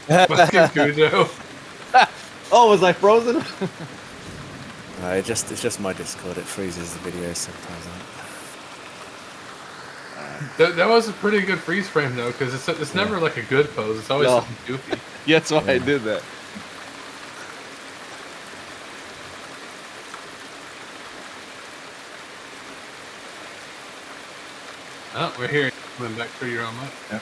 Fucking Cujo. Oh, was I frozen? It's just my Discord. It freezes the videos sometimes. That was a pretty good freeze frame though, because it's never like a good pose. It's always something goofy. Yeah, that's why I did that. Oh, we're here. Coming back through your own mic. Yeah.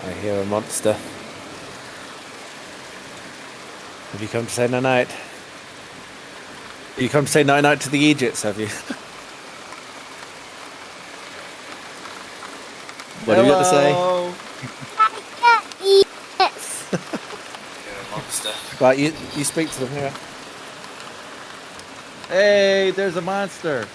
I hear a monster. Have you come to say night-night? You come to say night-night to the Egypts, have you? What have you got to say? Yes. You're a monster. Right, you speak to them here. Hey, there's a monster.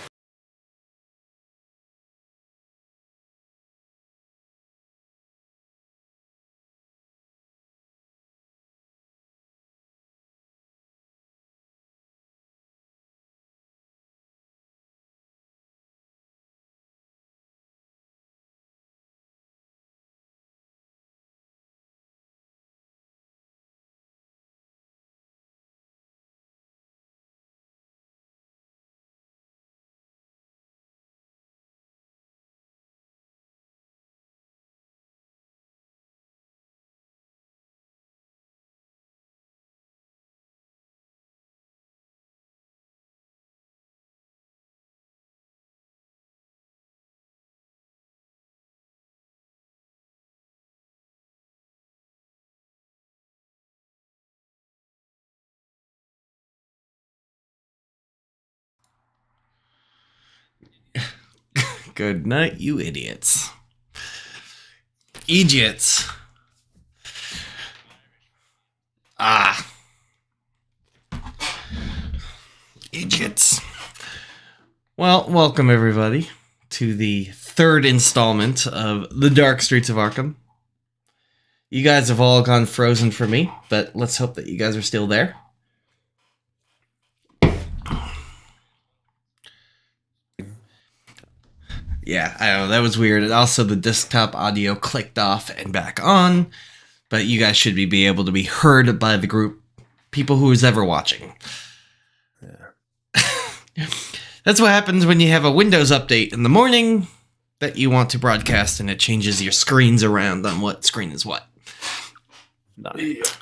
Good night, you idiots. Idiots. Idiots. Well, welcome everybody to the third installment of the Dark Streets of Arkham. You guys have all gone frozen for me, but let's hope that you guys are still there. Yeah, I know, that was weird. And also the desktop audio clicked off and back on, but you guys should be able to be heard by the group, people who is ever watching. Yeah. That's what happens when you have a Windows update in the morning that you want to broadcast and it changes your screens around on what screen is what. Nice.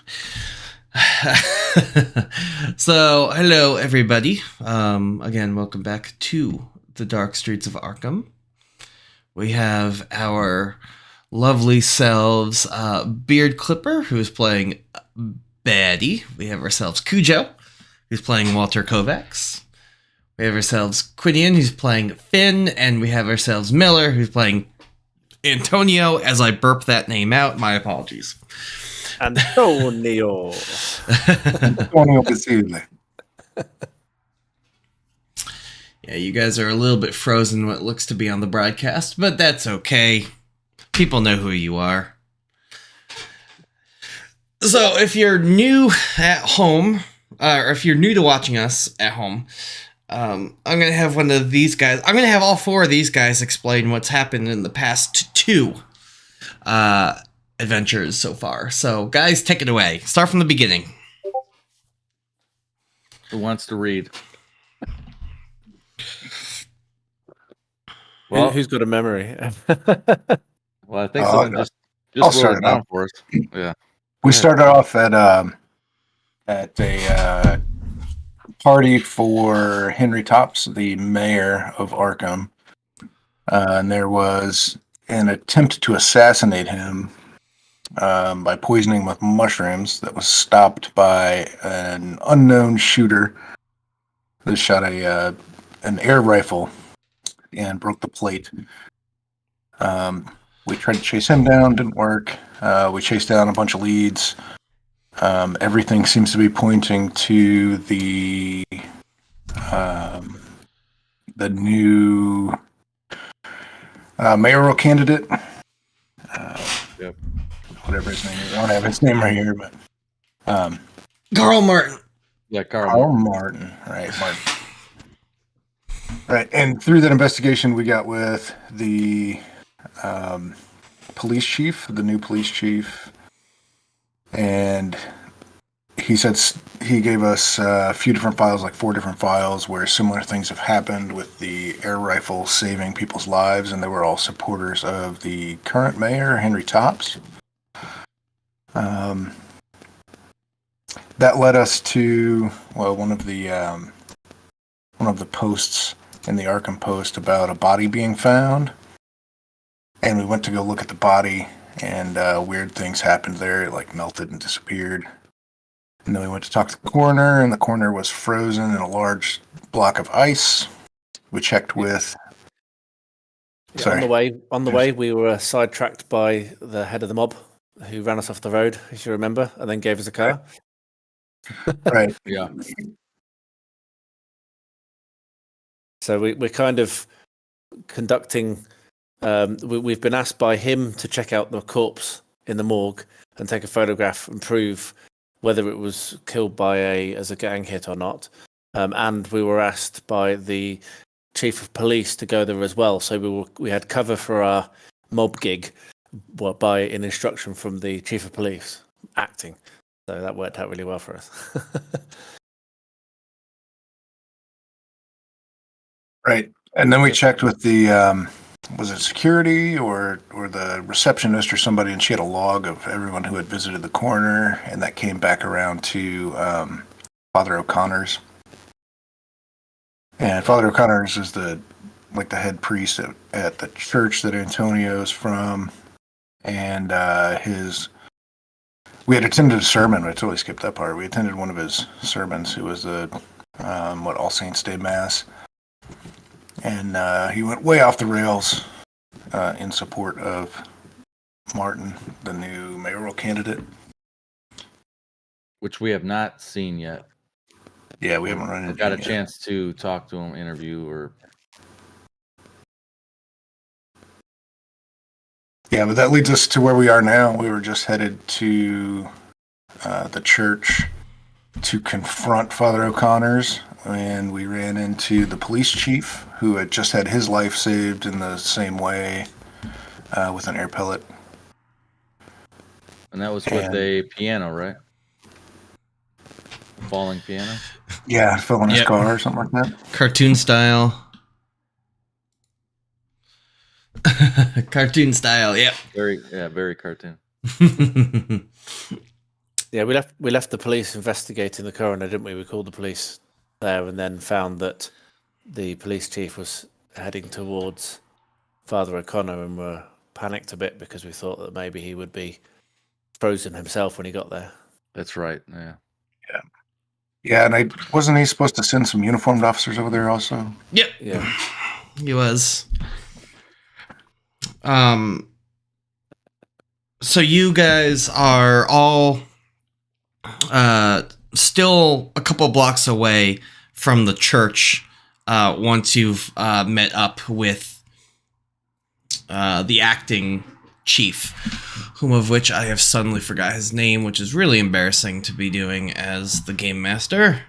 So, hello everybody. Again, welcome back to the Dark Streets of Arkham. We have our lovely selves, Beard Clipper, who's playing Baddie. We have ourselves Cujo, who's playing Walter Kovacs. We have ourselves Quinian, who's playing Finn, and we have ourselves Miller, who's playing Antonio. As I burp that name out, my apologies. Antonio. Antonio Basile. Yeah, you guys are a little bit frozen what looks to be on the broadcast, but that's okay. People know who you are. So if you're new at home, or if you're new to watching us at home, I'm going to have one of these guys, I'm going to have all four of these guys explain what's happened in the past two adventures so far. So guys, take it away. Start from the beginning. Who wants to read? Well, who's got a memory? Well, I think someone just I'll wrote start it it down off. for us. Yeah. We started off at a party for Henry Tops, the mayor of Arkham, and there was an attempt to assassinate him by poisoning with mushrooms that was stopped by an unknown shooter that shot an air rifle and broke the plate. We tried to chase him down, didn't work. We chased down a bunch of leads. Everything seems to be pointing to the new mayoral candidate. Yep. whatever his name is. I don't have his name right here, but Carl Martin. Yeah, Carl. Carl Martin, right? Martin. Right, and through that investigation, we got with the police chief, the new police chief, and he said he gave us a few different files, like 4 different files, where similar things have happened with the air rifle saving people's lives, and they were all supporters of the current mayor, Henry Topps. That led us to one of the posts in the Arkham Post about a body being found, and we went to go look at the body, and weird things happened there. It like melted and disappeared. And then we went to talk to the coroner, and the coroner was frozen in a large block of ice. We checked with. Yeah, Sorry. On the way, we were sidetracked by the head of the mob, who ran us off the road, if you remember, and then gave us a car. Right. Yeah. So we're kind of conducting. We've been asked by him to check out the corpse in the morgue and take a photograph and prove whether it was killed as a gang hit or not. And we were asked by the chief of police to go there as well. So we had cover for our mob gig, by an instruction from the chief of police acting. So that worked out really well for us. Right. And then we checked with the was it security or the receptionist or somebody, and she had a log of everyone who had visited the coroner, and that came back around to Father O'Connor's. And Father O'Connor's is the head priest at the church that Antonio's from, and we had attended a sermon. I totally skipped that part. We attended one of his sermons. It was the All Saints Day Mass. And he went way off the rails in support of Martin, the new mayoral candidate. Which we have not seen yet. Yeah, we haven't run into Got a him yet. chance to talk to him, interview, or Yeah, but that leads us to where we are now. We were just headed to the church to confront Father O'Connor's, and we ran into the police chief, who had just had his life saved in the same way with an air pellet. and that was with a piano, right? Falling piano. Yeah, fell in his Yep. car or something like that. Cartoon style. Cartoon style, yep. Very cartoon. Yeah, we left the police investigating the coroner, didn't we? We called the police there and then found that the police chief was heading towards Father O'Connor, and were panicked a bit because we thought that maybe he would be frozen himself when he got there. That's right. Yeah. Yeah, and wasn't he supposed to send some uniformed officers over there also? Yep. Yeah. He was. So you guys are all still a couple blocks away from the church once you've met up with the acting chief, whom of which I have suddenly forgot his name, which is really embarrassing to be doing as the game master.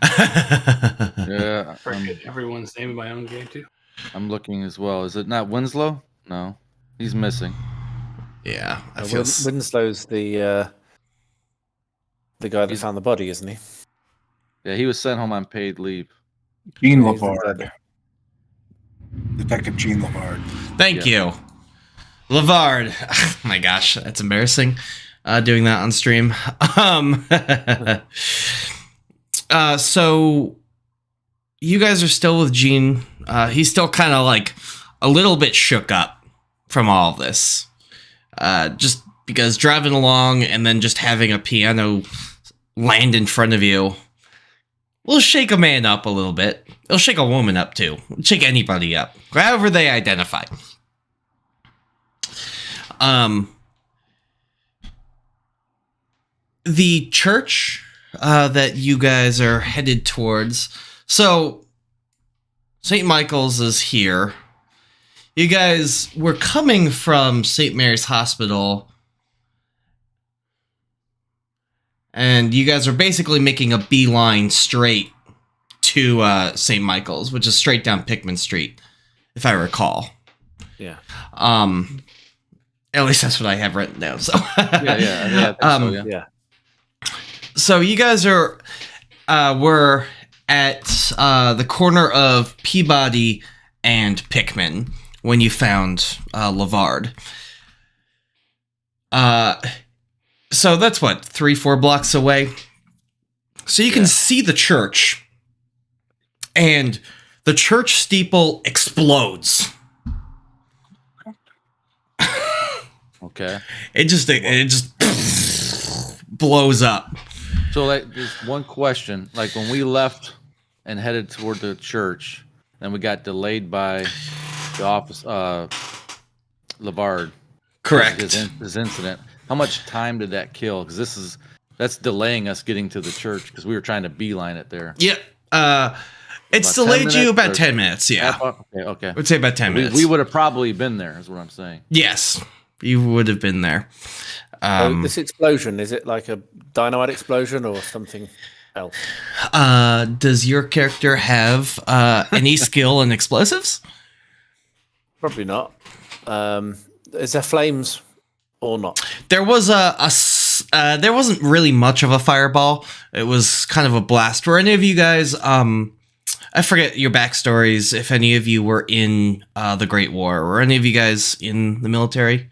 Yeah. I forget everyone's name in my own game too. I'm looking as well. Is it not Winslow? No, he's missing. Yeah, I feel Winslow's the guy that found the body, isn't he? Yeah, he was sent home on paid leave. Jean He's the Lavard. dead. Detective Jean Lavard. Thank you. Lavard. Oh my gosh, that's embarrassing. Doing that on stream. So you guys are still with Gene. He's still kind of like a little bit shook up from all of this. Just because driving along and then just having a piano land in front of you will shake a man up a little bit. It'll shake a woman up too. It'll shake anybody up, however they identify. The church that you guys are headed towards. So, St. Michael's is here. You guys were coming from St. Mary's Hospital and you guys are basically making a beeline straight to St. Michael's, which is straight down Pickman Street, if I recall. Yeah. At least that's what I have written down. So Yeah. I think so, Yeah. So you guys are were at the corner of Peabody and Pickman when you found Lavard. So that's what, 3-4 blocks away. So you can see the church, and the church steeple explodes. Okay. It just blows up. So, like, just one question. Like, when we left and headed toward the church, then we got delayed by the office, Lavard. Correct. His incident. How much time did that kill? Because that's delaying us getting to the church because we were trying to beeline it there. Yep. It's About 10 delayed you minutes about or- 10 minutes. Yeah. Okay. I would say about 10 minutes. We would have probably been there, is what I'm saying. Yes, you would have been there. So this explosion, is it like a dynamite explosion or something else? Does your character have any skill in explosives? Probably not. Is there flames or not? There was there wasn't really much of a fireball. It was kind of a blast. Were any of you guys, I forget your backstories, if any of you were in the Great War. Were any of you guys in the military?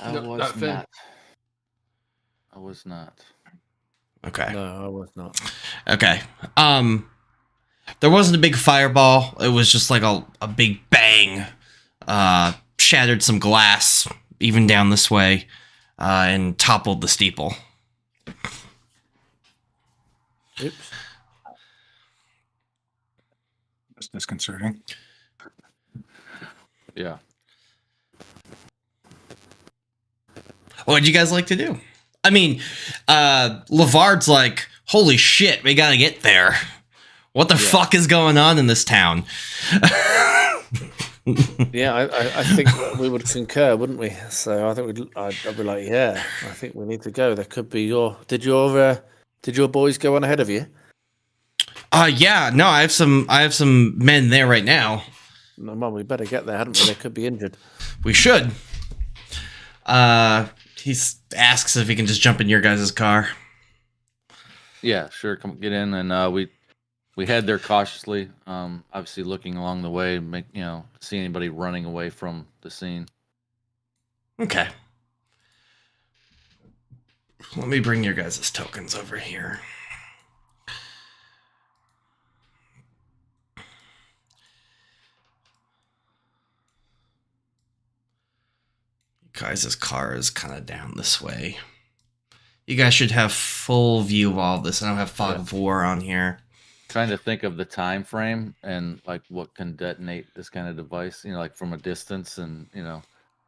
I No, was not Finn. not. I was not. Okay. No, I was not. Okay. There wasn't a big fireball. It was just like a big bang. Shattered some glass, even down this way, and toppled the steeple. Oops. That's disconcerting. Yeah. What'd you guys like to do? I mean, Lavard's like, holy shit, we gotta get there. What the fuck is going on in this town? Yeah, I think we would concur, wouldn't we? So I think I'd be like, yeah, I think we need to go. There could be did your boys go on ahead of you? Yeah, no, I have some men there right now. No, Mum, we better get there, hadn't we? They could be injured. We should. He asks if he can just jump in your guys' car. Yeah, sure. Come get in, and we head there cautiously. Obviously looking along the way, see anybody running away from the scene. Okay. Let me bring your guys' tokens over here. Guys' car is kind of down this way. You guys should have full view of all this. I don't have fog of war on here. Trying to think of the time frame and like what can detonate this kind of device. Like from a distance, and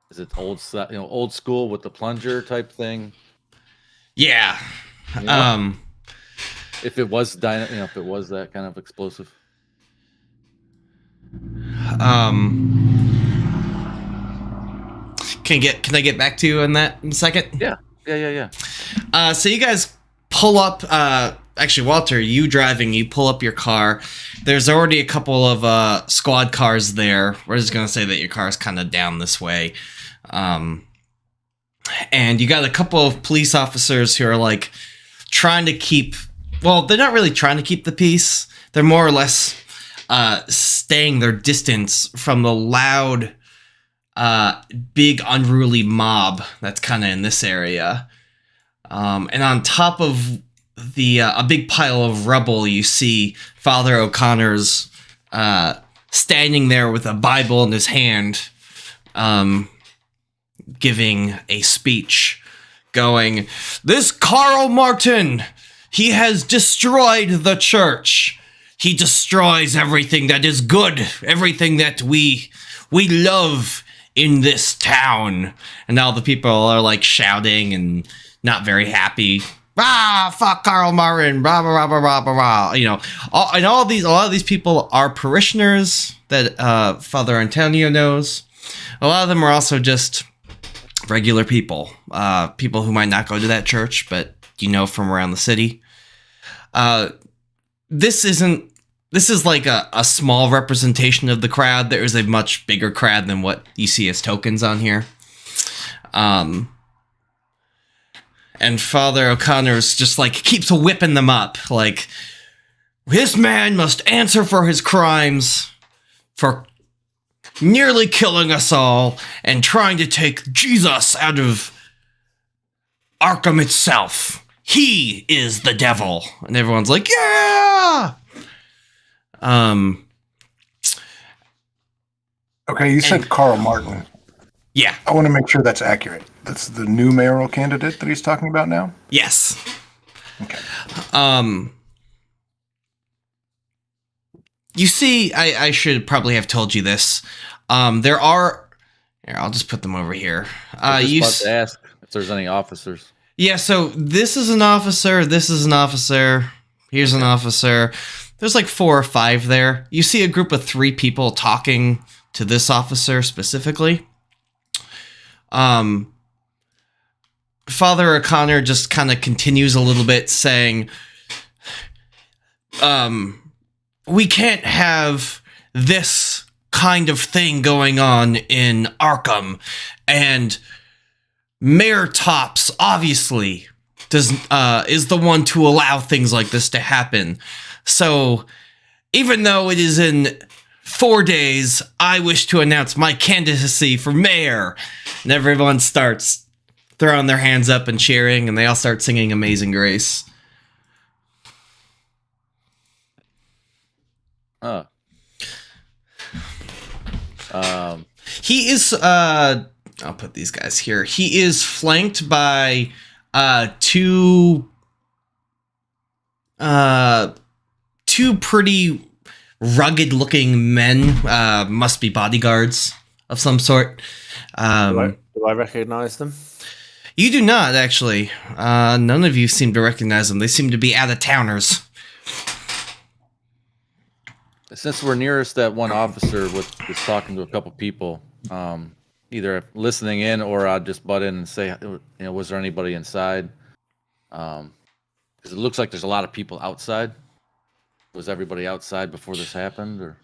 is it old school with the plunger type thing? Yeah. If it was if it was that kind of explosive. Can I get back to you on that in a second? Yeah. So you guys pull up. Actually, Walter, you driving. You pull up your car. There's already a couple of squad cars there. We're just gonna say that your car is kind of down this way, and you got a couple of police officers who are like trying to keep. Well, they're not really trying to keep the peace. They're more or less staying their distance from the loud, big unruly mob that's kind of in this area. And on top of a big pile of rubble, you see Father O'Connor's standing there with a Bible in his hand, giving a speech, going, "This Karl Martin, he has destroyed the church. He destroys everything that is good, everything that we love in this town." And all the people are like shouting and not very happy. Fuck Karl Martin, blah blah blah blah blah blah. A lot of these people are parishioners that Father Antonio knows. A lot of them are also just regular people, people who might not go to that church, but from around the city. This is like a small representation of the crowd. There is a much bigger crowd than what you see as tokens on here. And Father O'Connor's just like keeps whipping them up. Like, this man must answer for his crimes, for nearly killing us all and trying to take Jesus out of Arkham itself. He is the devil. And everyone's like, yeah! Okay, you said Carl Martin. Yeah. I want to make sure that's accurate. That's the new mayoral candidate that he's talking about now? Yes. Okay. You see, I should probably have told you this. There are... Here, I'll just put them over here. I was about to ask if there's any officers. Yeah, so this is an officer, this is an officer, here's an officer. There's like 4 or 5 there. You see a group of 3 people talking to this officer specifically. Father O'Connor just kind of continues a little bit saying, we can't have this kind of thing going on in Arkham, and Mayor Tops obviously is the one to allow things like this to happen. So even though it is in 4 days, I wish to announce my candidacy for mayor. And everyone starts throwing their hands up and cheering, and they all start singing Amazing Grace. He is, I'll put these guys here. He is flanked by two pretty rugged-looking men. Must be bodyguards of some sort. Do I recognize them? You do not, actually. None of you seem to recognize them. They seem to be out-of-towners. Since we're nearest that one officer is talking to a couple people, either listening in or I'll just butt in and say, was there anybody inside? Because it looks like there's a lot of people outside. Was everybody outside before this happened, or?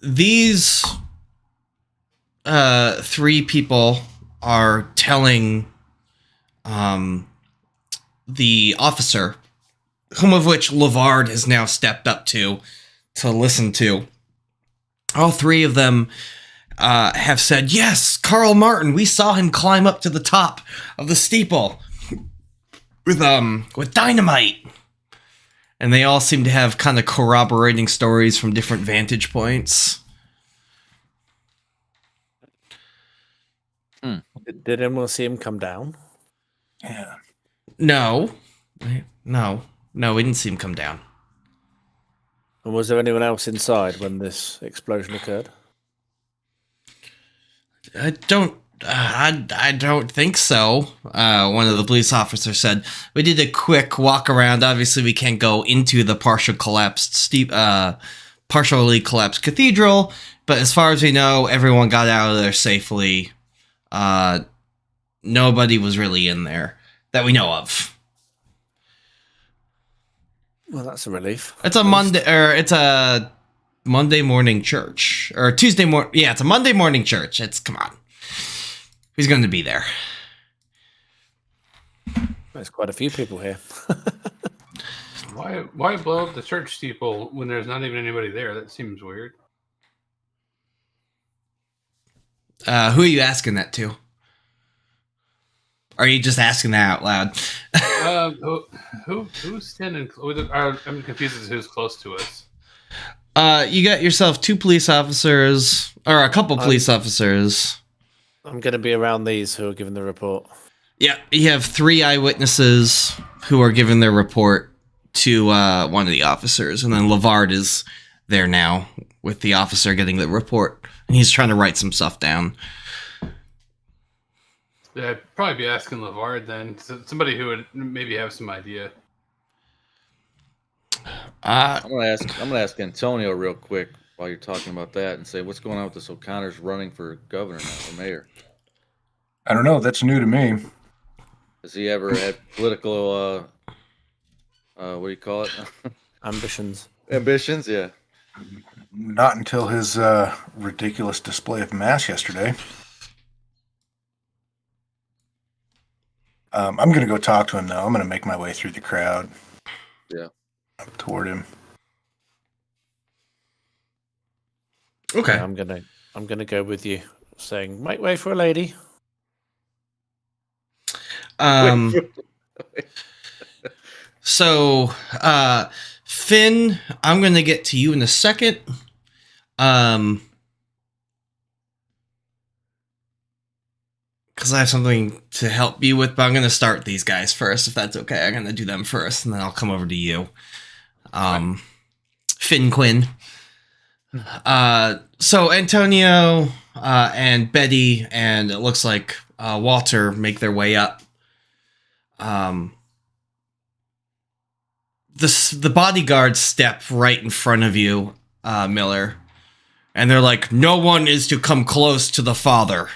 These 3 people are telling the officer, whom of which Lavard has now stepped up to listen to. All 3 of them have said, yes, Carl Martin, we saw him climb up to the top of the steeple with dynamite. And they all seem to have kind of corroborating stories from different vantage points. Did anyone see him come down? Yeah. No, we didn't see him come down. And was there anyone else inside when this explosion occurred? I don't think so. One of the police officers said, we did a quick walk around. Obviously, we can't go into the partially collapsed cathedral, but as far as we know, everyone got out of there safely. Nobody was really in there that we know of. Well, that's a relief. It's a Monday morning church or Tuesday morning. Yeah, it's a Monday morning church. Come on. Who's going to be there? There's quite a few people here. Why blow up the church steeple when there's not even anybody there? That seems weird. Who are you asking that to? Or are you just asking that out loud? Who's standing? I'm confused as to who's close to us. You got yourself 2 police officers, or a couple police officers. I'm going to be around these who are giving the report. Yeah, you have 3 eyewitnesses who are giving their report to one of the officers, and then Lavard is there now with the officer getting the report, and he's trying to write some stuff down. Yeah, I'd probably be asking Lavard then, somebody who would maybe have some idea. I'm gonna ask Antonio real quick. while you're talking about that and say, what's going on with this O'Connor's running for governor now, or mayor? I don't know. That's new to me. Has he ever had political, what do you call it? Ambitions. Ambitions? Yeah. Not until his ridiculous display of mass yesterday. I'm going to go talk to him, though. I'm going to make my way through the crowd. Yeah. Up toward him. Okay. Yeah, I'm gonna go with you, saying, "Make way for a lady." So, Finn, I'm going to get to you in a second. Because I have something to help you with, but I'm going to start these guys first, if that's okay. I'm going to do them first, and then I'll come over to you. Finn Quinn. So Antonio and Betty and it looks like Walter make their way up. The bodyguards step right in front of you, Miller, and they're like, "No one is to come close to the father."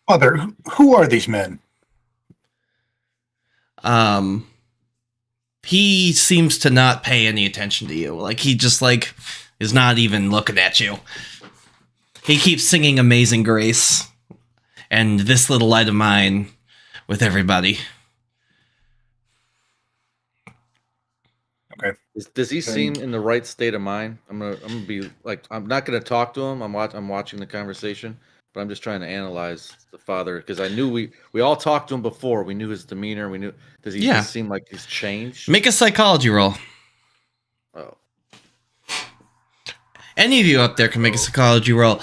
Father, who are these men? He seems to not pay any attention to you. Like, he just, like, is not even looking at you. He keeps singing Amazing Grace and This Little Light of Mine with everybody. Okay. Does he seem in the right state of mind? I'm gonna be like, I'm not gonna talk to him. I'm watching the conversation, but I'm just trying to analyze the father because I knew we all talked to him before. We knew his demeanor. We knew. Does he just seem like he's changed? Make a psychology roll. Oh. Any of you up there can make a psychology roll.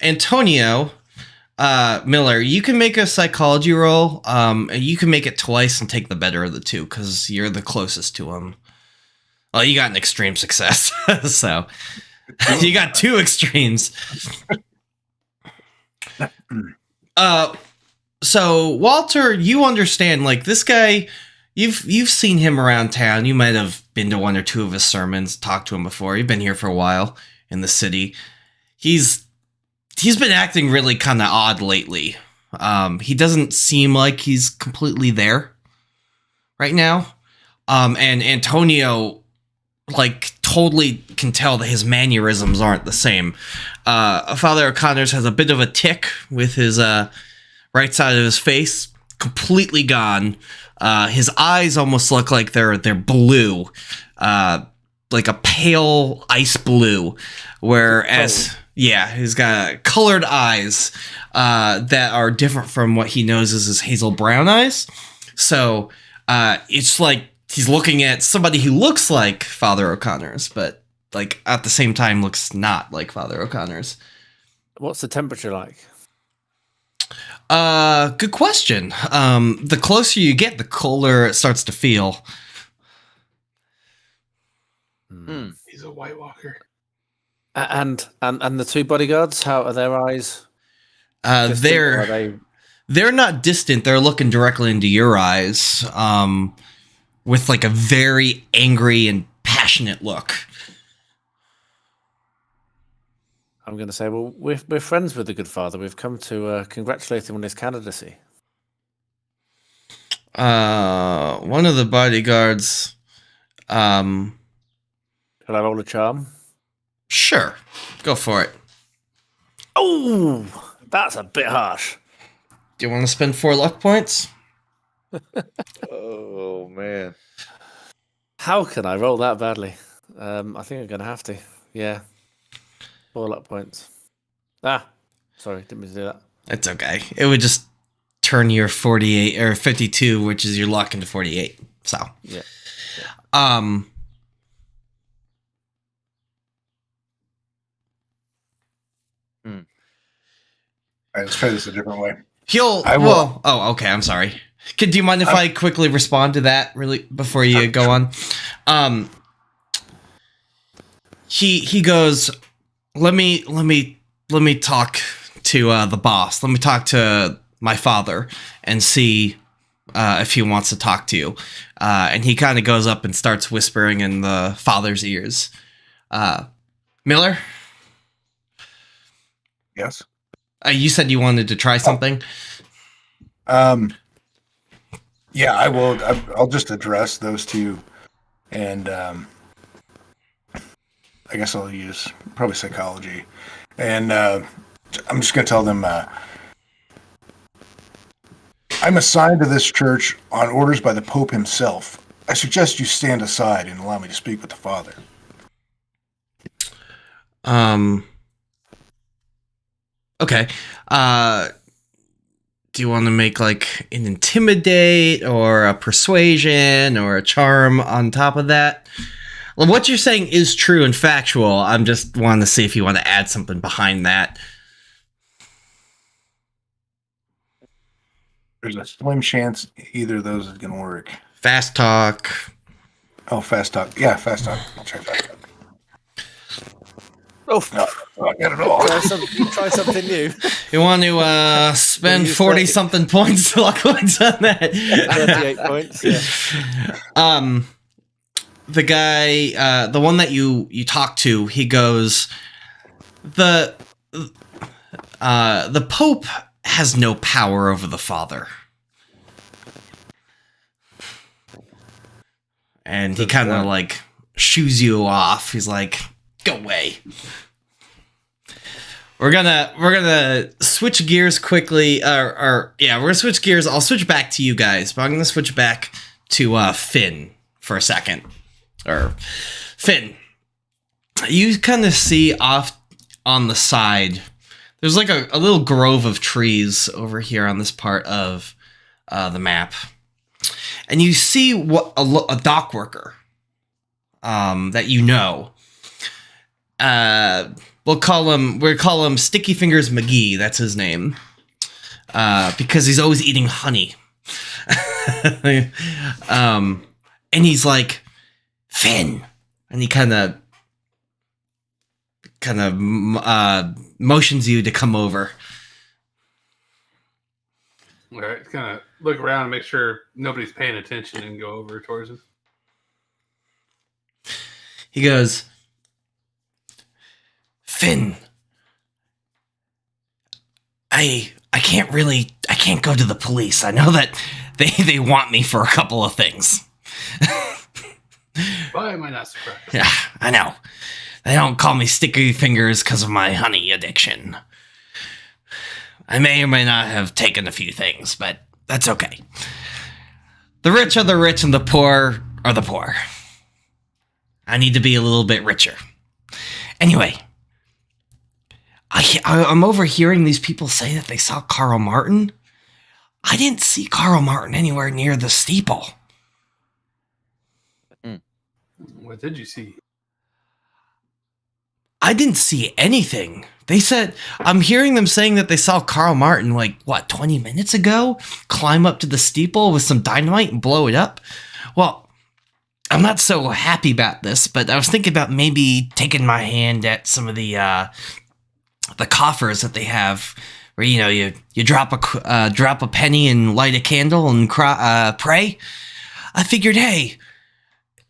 Antonio, Miller, you can make a psychology roll. And you can make it twice and take the better of the two because you're the closest to him. Well, you got an extreme success, so you got two extremes. So Walter, you understand, like, this guy, you've seen him around town. You might have been to one or two of his sermons, talked to him before. You've been here for a while in the city. He's been acting really kind of odd lately. He doesn't seem like he's completely there right now. And Antonio, like, totally can tell that his mannerisms aren't the same. Father O'Connor's has a bit of a tick with his right side of his face, completely gone. His eyes almost look like they're blue, like a pale ice blue. Whereas, he's got colored eyes that are different from what he knows as his hazel brown eyes. So it's like he's looking at somebody who looks like Father O'Connor's, but like at the same time looks not like Father O'Connor's. What's the temperature like? Good question. The closer you get, the colder it starts to feel. He's a White Walker. And the two bodyguards, how are their eyes? They're not distant. They're looking directly into your eyes, with like a very angry and passionate look. I'm going to say, well, we're friends with the good father. We've come to congratulate him on his candidacy. One of the bodyguards. Can I roll a charm? Sure, go for it. Oh, that's a bit harsh. Do you want to spend 4 luck points? Oh man, how can I roll that badly? I think I'm going to have to. Yeah, 4 luck points. Sorry, didn't mean to do that. It's okay. It would just turn your 48 or 52, which is your luck, into 48. So yeah. All right, let's try this a different way. Oh, okay. I'm sorry. Do you mind if I quickly respond to that really before you go on? He goes, let me talk to the boss. Let me talk to my father and see if he wants to talk to you. And he kind of goes up and starts whispering in the father's ears. Miller? Yes. You said you wanted to try something? Yeah, I will. I'll just address those two, and I guess I'll use probably psychology, and I'm just going to tell them I'm assigned to this church on orders by the Pope himself. I suggest you stand aside and allow me to speak with the Father. Okay. Do you want to make like an intimidate or a persuasion or a charm on top of that? Well, what you're saying is true and factual. I'm just wanting to see if you want to add something behind that. There's a slim chance either of those is going to work. Fast talk. Oh, fast talk. Yeah, fast talk. I'll try fast talk. Oh, I got it all. Try something new. You want to spend 40-something points, luck points on that? 38 points, yeah. The guy, the one that you talk to, he goes, the Pope has no power over the Father. And he kind of like shoos you off. He's like, go away. We're gonna switch gears quickly. We're gonna switch gears. I'll switch back to you guys, but I'm gonna switch back to Finn for a second. Or Finn, you kind of see off on the side. There's like a little grove of trees over here on this part of the map, and you see what a dock worker that you know. We'll call him Sticky Fingers McGee. That's his name, because he's always eating honey. And he's like, Finn, and he kind of motions you to come over. All right, kind of look around and make sure nobody's paying attention and go over towards him. He goes, Finn, I can't go to the police. I know that they want me for a couple of things. Why am I not surprised? Yeah, I know. They don't call me Sticky Fingers because of my honey addiction. I may or may not have taken a few things, but that's okay. The rich are the rich and the poor are the poor. I need to be a little bit richer. Anyway, I'm overhearing these people say that they saw Carl Martin. I didn't see Carl Martin anywhere near the steeple. What did you see? I didn't see anything. They said, I'm hearing them saying that they saw Carl Martin, 20 minutes ago, climb up to the steeple with some dynamite and blow it up. Well, I'm not so happy about this, but I was thinking about maybe taking my hand at some of the coffers that they have, where you drop a penny and light a candle and pray. I figured, hey,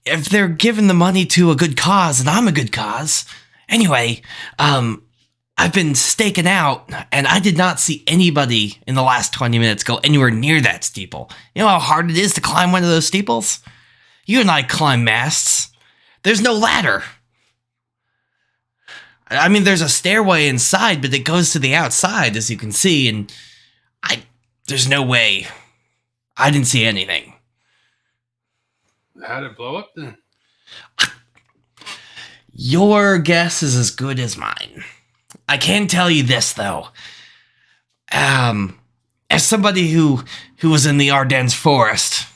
if they're giving the money to a good cause, and I'm a good cause. Anyway, I've been staking out, and I did not see anybody in the last 20 minutes go anywhere near that steeple. You know how hard it is to climb one of those steeples? You and I climb masts. There's no ladder. I mean, there's a stairway inside, but it goes to the outside, as you can see, and there's no way. I didn't see anything. How'd it blow up then? Your guess is as good as mine. I can tell you this, though. As somebody who was in the Ardennes forest,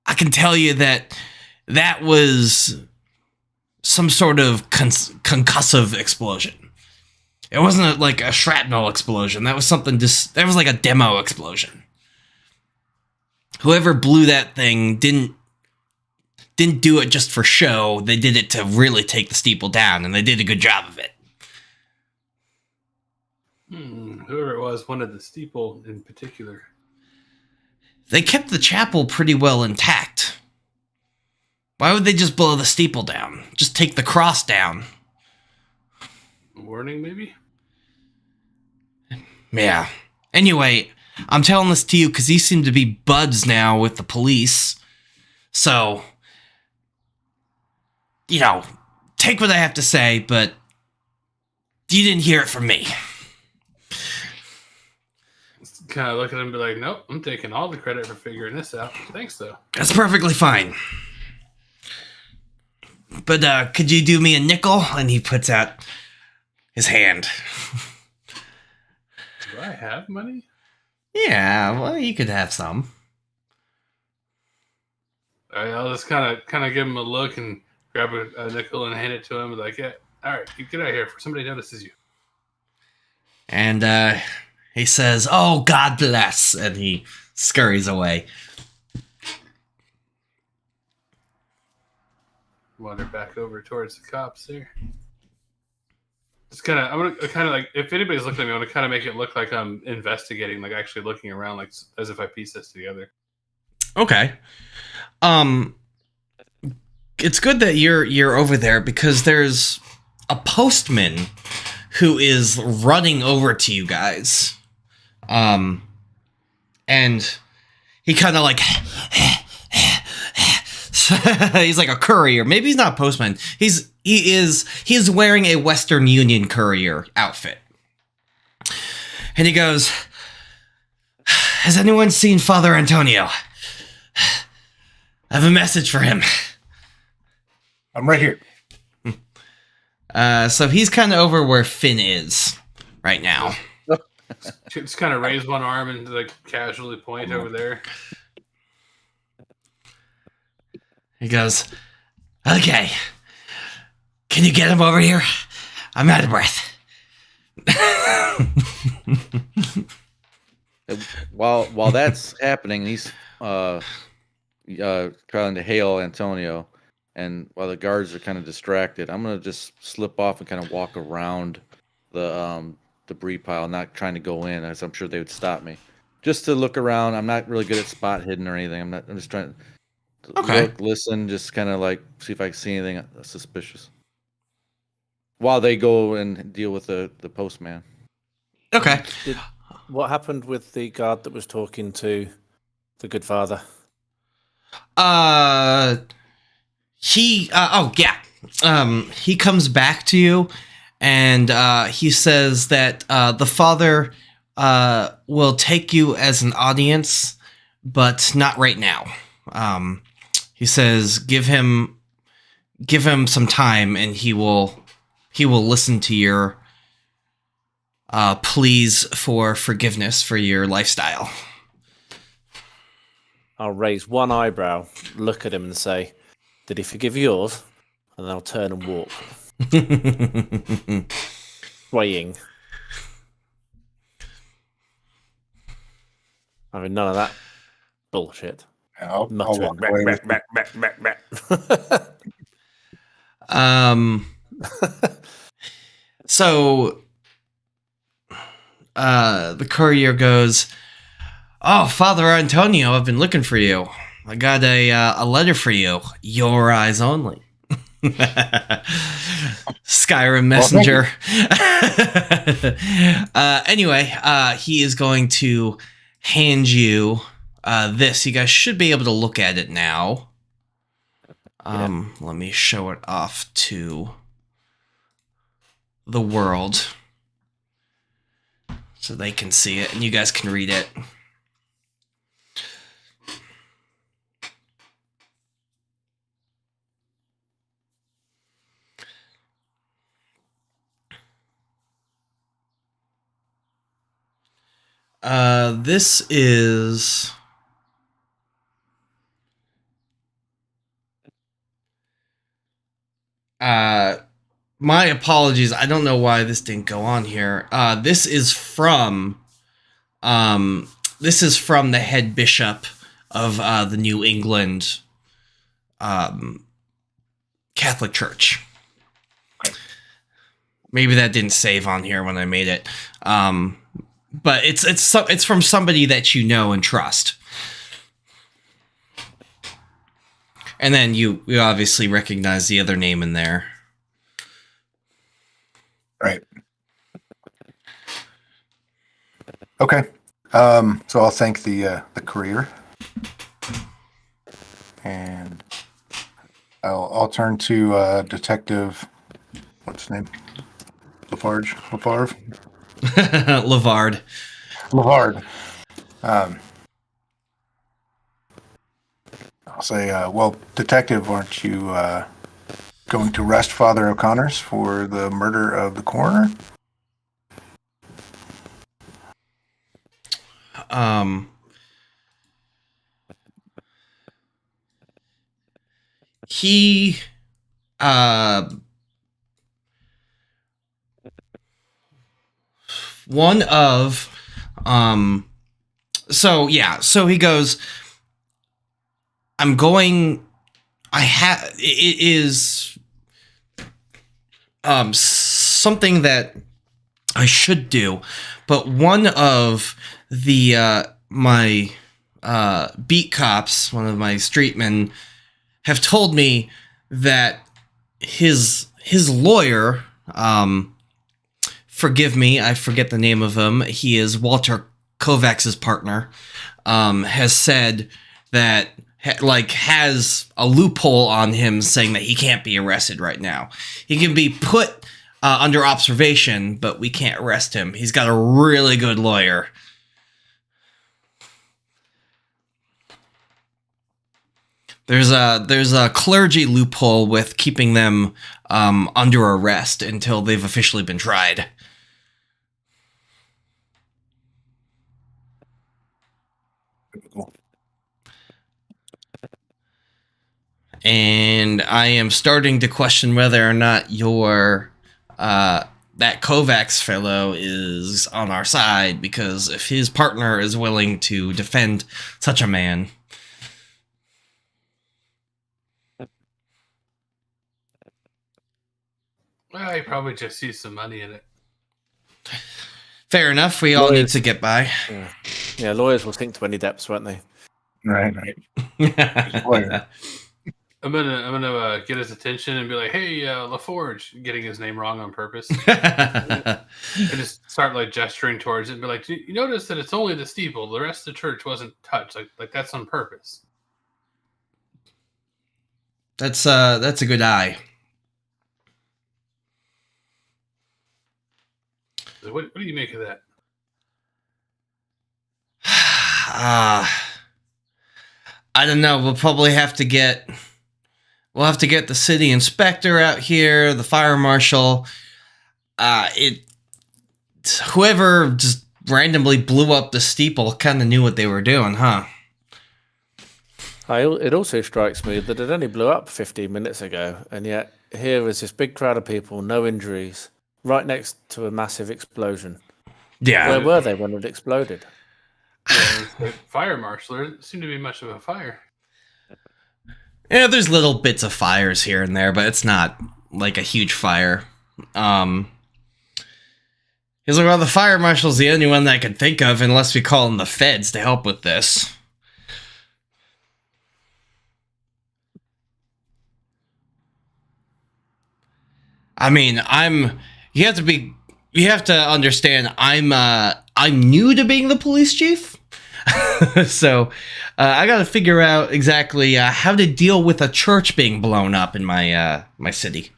I can tell you that was some sort of concussive explosion. It wasn't like a shrapnel explosion. That was something that was like a demo explosion. Whoever blew that thing didn't do it just for show. They did it to really take the steeple down, and they did a good job of it. Whoever it was wanted the steeple in particular. they kept the chapel pretty well intact. Why would they just blow the steeple down? Just take the cross down. Warning, maybe? Yeah. Anyway, I'm telling this to you because you seem to be buds now with the police. So, you know, take what I have to say, but you didn't hear it from me. Kind of look at him and be like, nope, I'm taking all the credit for figuring this out. Thanks, though. That's perfectly fine. But could you do me a nickel? And he puts out his hand. Do I have money? Yeah, well, you could have some. All right, I'll just kind of give him a look and grab a nickel and hand it to him. Like, yeah, all right, you get out of here before somebody notices you. And he says, "Oh, God bless," and he scurries away. Wander back over towards the cops there. Just kind of, I'm gonna kind of like, if anybody's looking at me, I want to kind of make it look like I'm investigating, like actually looking around, like as if I piece this together. Okay. It's good that you're over there because there's a postman who is running over to you guys. And he kind of like he's like a courier. Maybe he's not a postman. He is wearing a Western Union courier outfit. And he goes, "Has anyone seen Father Antonio? I have a message for him." I'm right here. So he's kind of over where Finn is right now. Just kind of raise one arm and like casually point over there. He goes, "Okay, can you get him over here? I'm out of breath." While that's happening, he's trying to hail Antonio, and while the guards are kind of distracted, I'm gonna just slip off and kind of walk around the debris pile, not trying to go in, as I'm sure they would stop me, just to look around. I'm not really good at spot hidden or anything. I'm just trying to look, listen, just kind of like see if I can see anything suspicious while they go and deal with the postman. Okay. What happened with the guard that was talking to the good father? He comes back to you, and he says that the father will take you as an audience, but not right now. He says give him some time, and he will listen to your pleas for forgiveness for your lifestyle. I'll raise one eyebrow, look at him and say, "Did he forgive yours?" And then I'll turn and walk. Swaying. I mean, none of that bullshit. I'll Muttering. walk away with So the courier goes, "Oh, Father Antonio, I've been looking for you. I got a letter for you. Your eyes only." Skyrim messenger. Anyway, he is going to hand you this. You guys should be able to look at it now. Let me show it off to the world so they can see it and you guys can read it. This is my apologies. I don't know why this didn't go on here. This is from the head bishop of the New England Catholic Church. Maybe that didn't save on here when I made it. But it's from somebody that you know and trust. And then you obviously recognize the other name in there. Right. Okay. So I'll thank the courier, and I'll turn to Detective. What's his name? Lafarge. Lavard. Lavard. I'll say, well, Detective, aren't you going to arrest Father O'Connors for the murder of the coroner? He one of so he goes, it is something that I should do, but one of the my beat cops, one of my streetmen, have told me that his lawyer, forgive me, I forget the name of him, he is Walter Kovacs's partner, has said that has a loophole on him saying that he can't be arrested right now. He can be put under observation, but we can't arrest him. He's got a really good lawyer. There's a clergy loophole with keeping them under arrest until they've officially been tried. And I am starting to question whether or not that Kovacs fellow is on our side, because if his partner is willing to defend such a man. Well, he probably just sees some money in it. Fair enough. We all need to get by. Yeah, lawyers will sink to any depths, won't they? Right. Lawyer. I'm gonna get his attention and be like, "Hey, LaForge," getting his name wrong on purpose, and just start gesturing towards it and be like, "You notice that it's only the steeple; the rest of the church wasn't touched. Like that's on purpose." That's a good eye. What do you make of that? I don't know. We'll probably have to get the city inspector out here, the fire marshal. Whoever just randomly blew up the steeple kind of knew what they were doing, huh? It also strikes me that it only blew up 15 minutes ago, and yet here is this big crowd of people, no injuries, right next to a massive explosion. Yeah. Where were they when it exploded? The fire marshal. There didn't seem to be much of a fire. Yeah, there's little bits of fires here and there, but it's not like a huge fire. He's like, well, the fire marshal's the only one that I can think of, unless we call in the feds to help with this. I mean, you have to understand, I'm new to being the police chief. So I got to figure out exactly how to deal with a church being blown up in my city.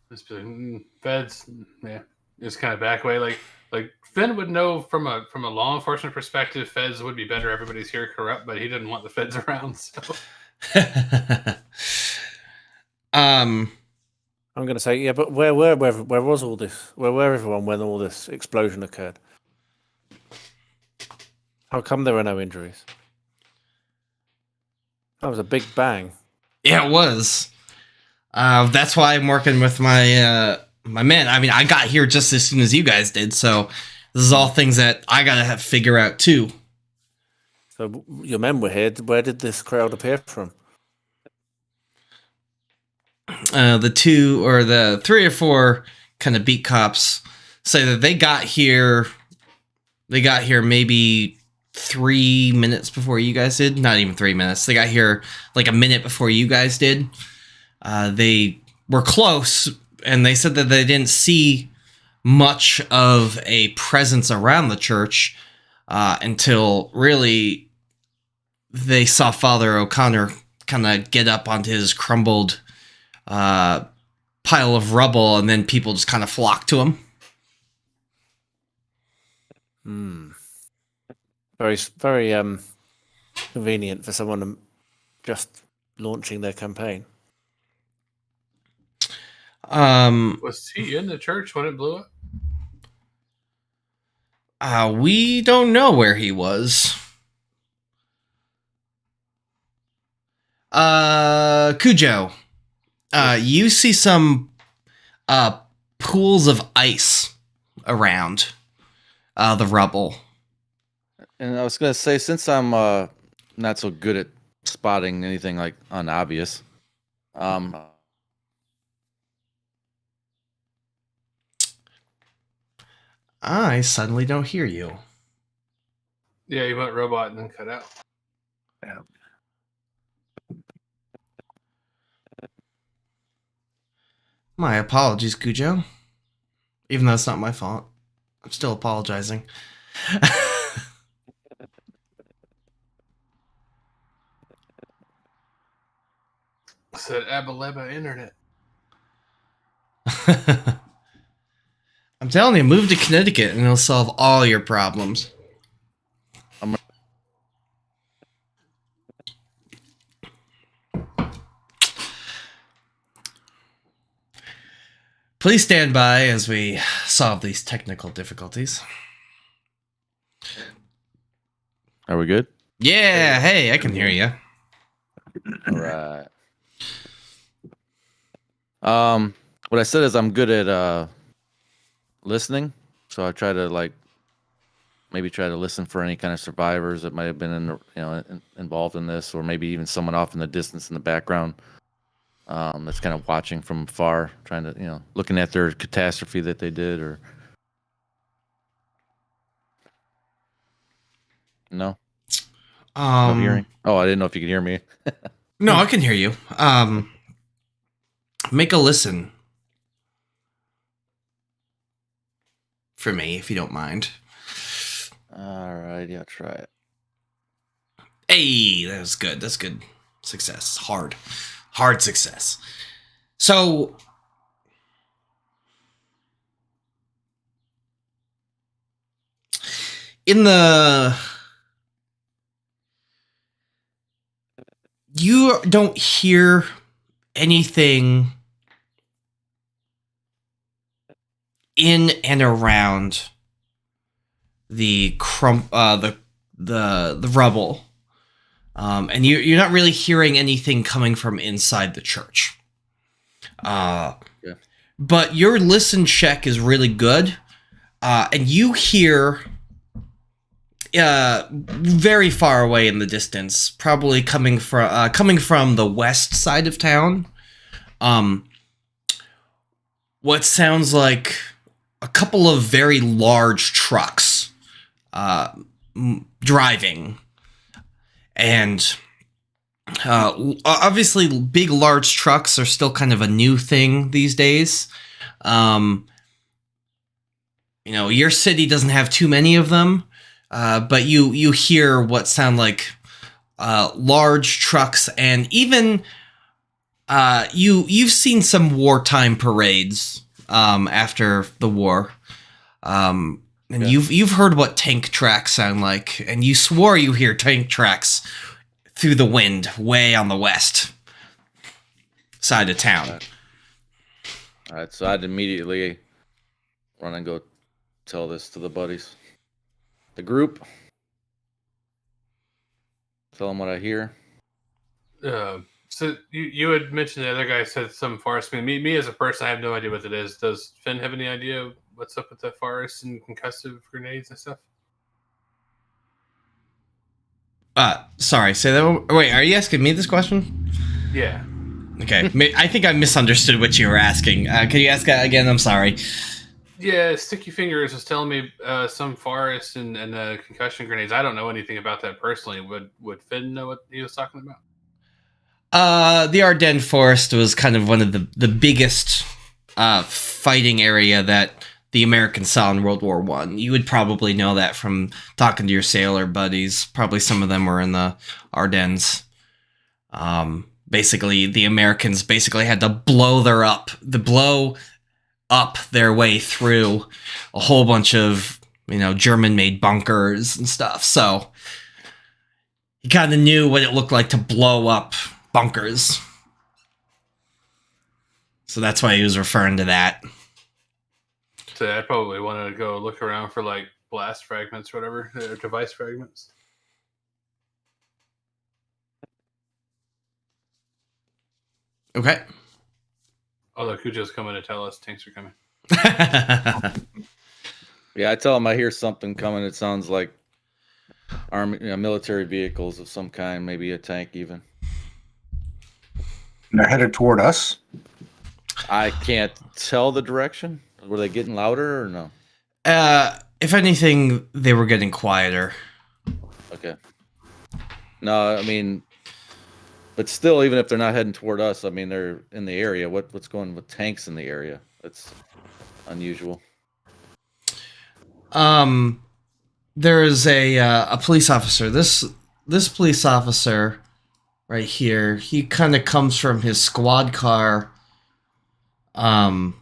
Just be like, feds, yeah, just kind of back away. Like Finn would know from a law enforcement perspective, feds would be better. Everybody's here corrupt, but he didn't want the feds around. So. I'm going to say, yeah, but where was all this? Where were everyone when all this explosion occurred? How come there were no injuries? That was a big bang. Yeah, it was. That's why I'm working with my men. I mean, I got here just as soon as you guys did, so this is all things that I gotta have to figure out too. So your men were here. Where did this crowd appear from? The 3 or 4 kind of beat cops say that they got here maybe 3 minutes before you guys did. Not even 3 minutes. They got here like a minute before you guys did. They were close, and they said that they didn't see much of a presence around the church until really they saw Father O'Connor kind of get up onto his crumbled pile of rubble, and then people just kind of flocked to him. Very, very convenient for someone just launching their campaign. Was he in the church when it blew up? We don't know where he was. Cujo, you see some pools of ice around the rubble. And I was gonna say, since I'm not so good at spotting anything like unobvious, I suddenly don't hear you. Yeah, you went robot and then cut out. Yeah. My apologies, Cujo. Even though it's not my fault, I'm still apologizing. Said Abaleba Internet. I'm telling you, move to Connecticut and it'll solve all your problems. Please stand by as we solve these technical difficulties. are we good? Yeah, hey, I can hear you. All right. What I said is I'm good at listening, so I try to maybe try to listen for any kind of survivors that might have been involved in this, or maybe even someone off in the distance in the background that's kind of watching from afar, trying to looking at their catastrophe that they did, or no hearing. Oh, I didn't know if you could hear me. No, I can hear you. Make a listen for me, if you don't mind. All right, yeah, try it. Hey, that's good. That's good. Success. Hard success. So, you don't hear anything in and around the rubble, and you're not really hearing anything coming from inside the church. But your listen check is really good, and you hear very far away in the distance, probably coming from the west side of town, what sounds like a couple of very large trucks driving. And obviously big, large trucks are still kind of a new thing these days. Your city doesn't have too many of them, but you hear what sound like large trucks, and even you've seen some wartime parades after the war. And you've heard what tank tracks sound like, and you swore you hear tank tracks through the wind way on the west side of town. All right, so I'd immediately run and go tell this to the buddies, the group. Tell them what I hear. So you had mentioned the other guy said some forest. Me as a person, I have no idea what it is. Does Finn have any idea what's up with the forest and concussive grenades and stuff? Sorry, say that. Wait, are you asking me this question? Yeah. Okay, I think I misunderstood what you were asking. Can you ask that again? I'm sorry. Yeah, Sticky Fingers was telling me some forest and concussion grenades. I don't know anything about that personally. Would Finn know what he was talking about? The Ardennes Forest was kind of one of the biggest fighting area that the Americans saw in World War One. You would probably know that from talking to your sailor buddies. Probably some of them were in the Ardennes. Basically, the Americans basically had to blow up their way through a whole bunch of, German-made bunkers and stuff. So he kind of knew what it looked like to blow up bunkers. So that's why he was referring to that. So I probably wanted to go look around for like blast fragments or whatever, or device fragments. Okay. Although Cujo's coming to tell us tanks are coming. Yeah, I tell him I hear something coming. It sounds like army, military vehicles of some kind, maybe a tank even. And they're headed toward us. I can't tell the direction. Were they getting louder or no? If anything, they were getting quieter. Okay. No, I mean, but still, even if they're not heading toward us, I mean, they're in the area. What's going with tanks in the area? That's unusual. There is a police officer. This police officer right here, he kind of comes from his squad car. And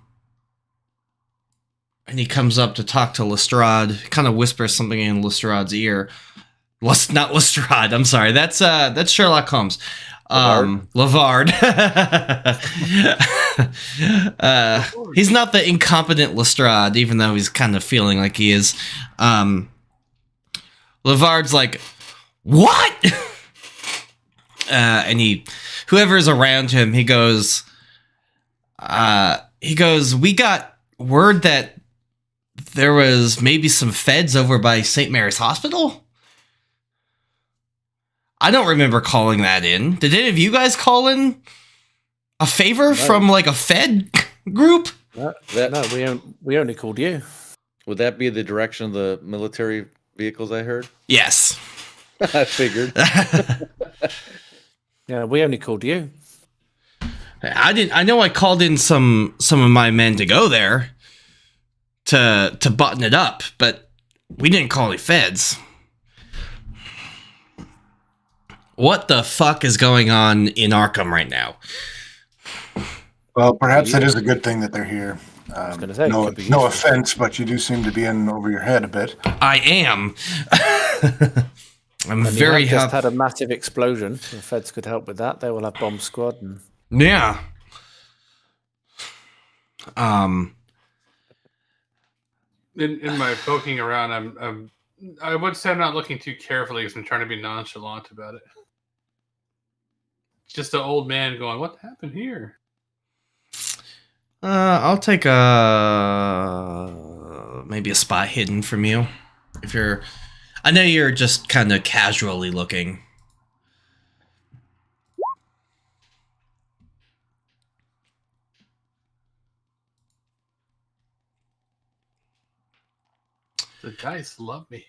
he comes up to talk to Lestrade, kind of whispers something in Lestrade's ear. Not Lestrade, I'm sorry. That's Sherlock Holmes. Lavard. He's not the incompetent Lestrade, even though he's kind of feeling like he is. Lavard's like, what? And whoever's around him, he goes, we got word that there was maybe some feds over by St. Mary's Hospital. I don't remember calling that in. Did any of you guys call in a favor from like a Fed group? No, we only called you. Would that be the direction of the military vehicles I heard? Yes. I figured. Yeah, we only called you. I know I called in some of my men to go there to button it up, but we didn't call any feds. What the fuck is going on in Arkham right now? Well, perhaps it is a good thing that they're here. I was going to say, no offense, but you do seem to be in over your head a bit. I am. I'm and very happy. Just had a massive explosion. The feds could help with that. They will have bomb squad. And... Yeah. In my poking around, I would say I'm not looking too carefully because I'm trying to be nonchalant about it. Just an old man going, "What happened here?" I'll take maybe a spot hidden from you. I know you're just kind of casually looking. The dice love me.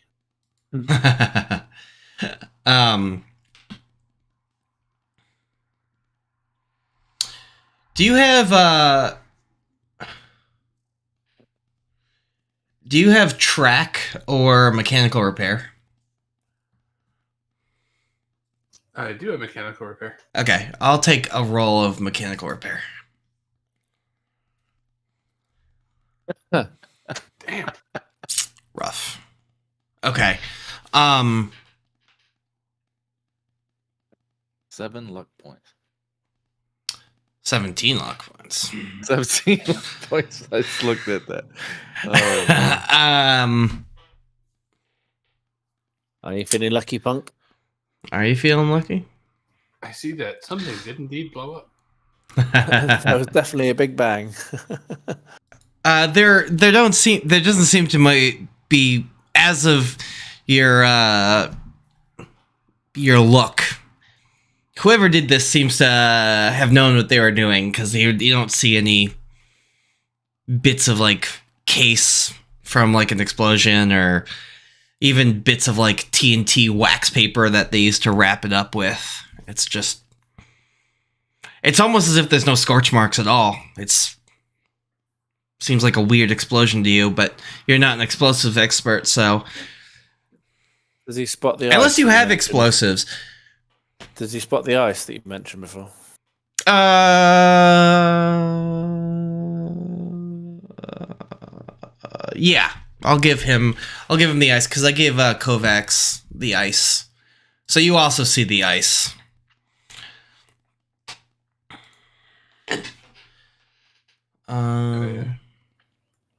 Do you have track or mechanical repair? I do have mechanical repair. Okay, I'll take a roll of mechanical repair. Damn. Rough. Okay. 7 luck points. 17 luck points. 17 luck points. I just looked at that. Are you feeling lucky, punk? Are you feeling lucky? I see that something did indeed blow up. That was definitely a big bang. There doesn't seem to be, as of your look. Whoever did this seems to have known what they were doing, because you don't see any bits of like case from like an explosion, or even bits of like TNT wax paper that they used to wrap it up with. It's almost as if there's no scorch marks at all. Seems like a weird explosion to you, but you're not an explosive expert, so Does he spot the unless ice you that have mentioned? explosives. Does he spot the ice that you mentioned before? Yeah, I'll give him the ice because I gave Kovacs the ice, so you also see the ice.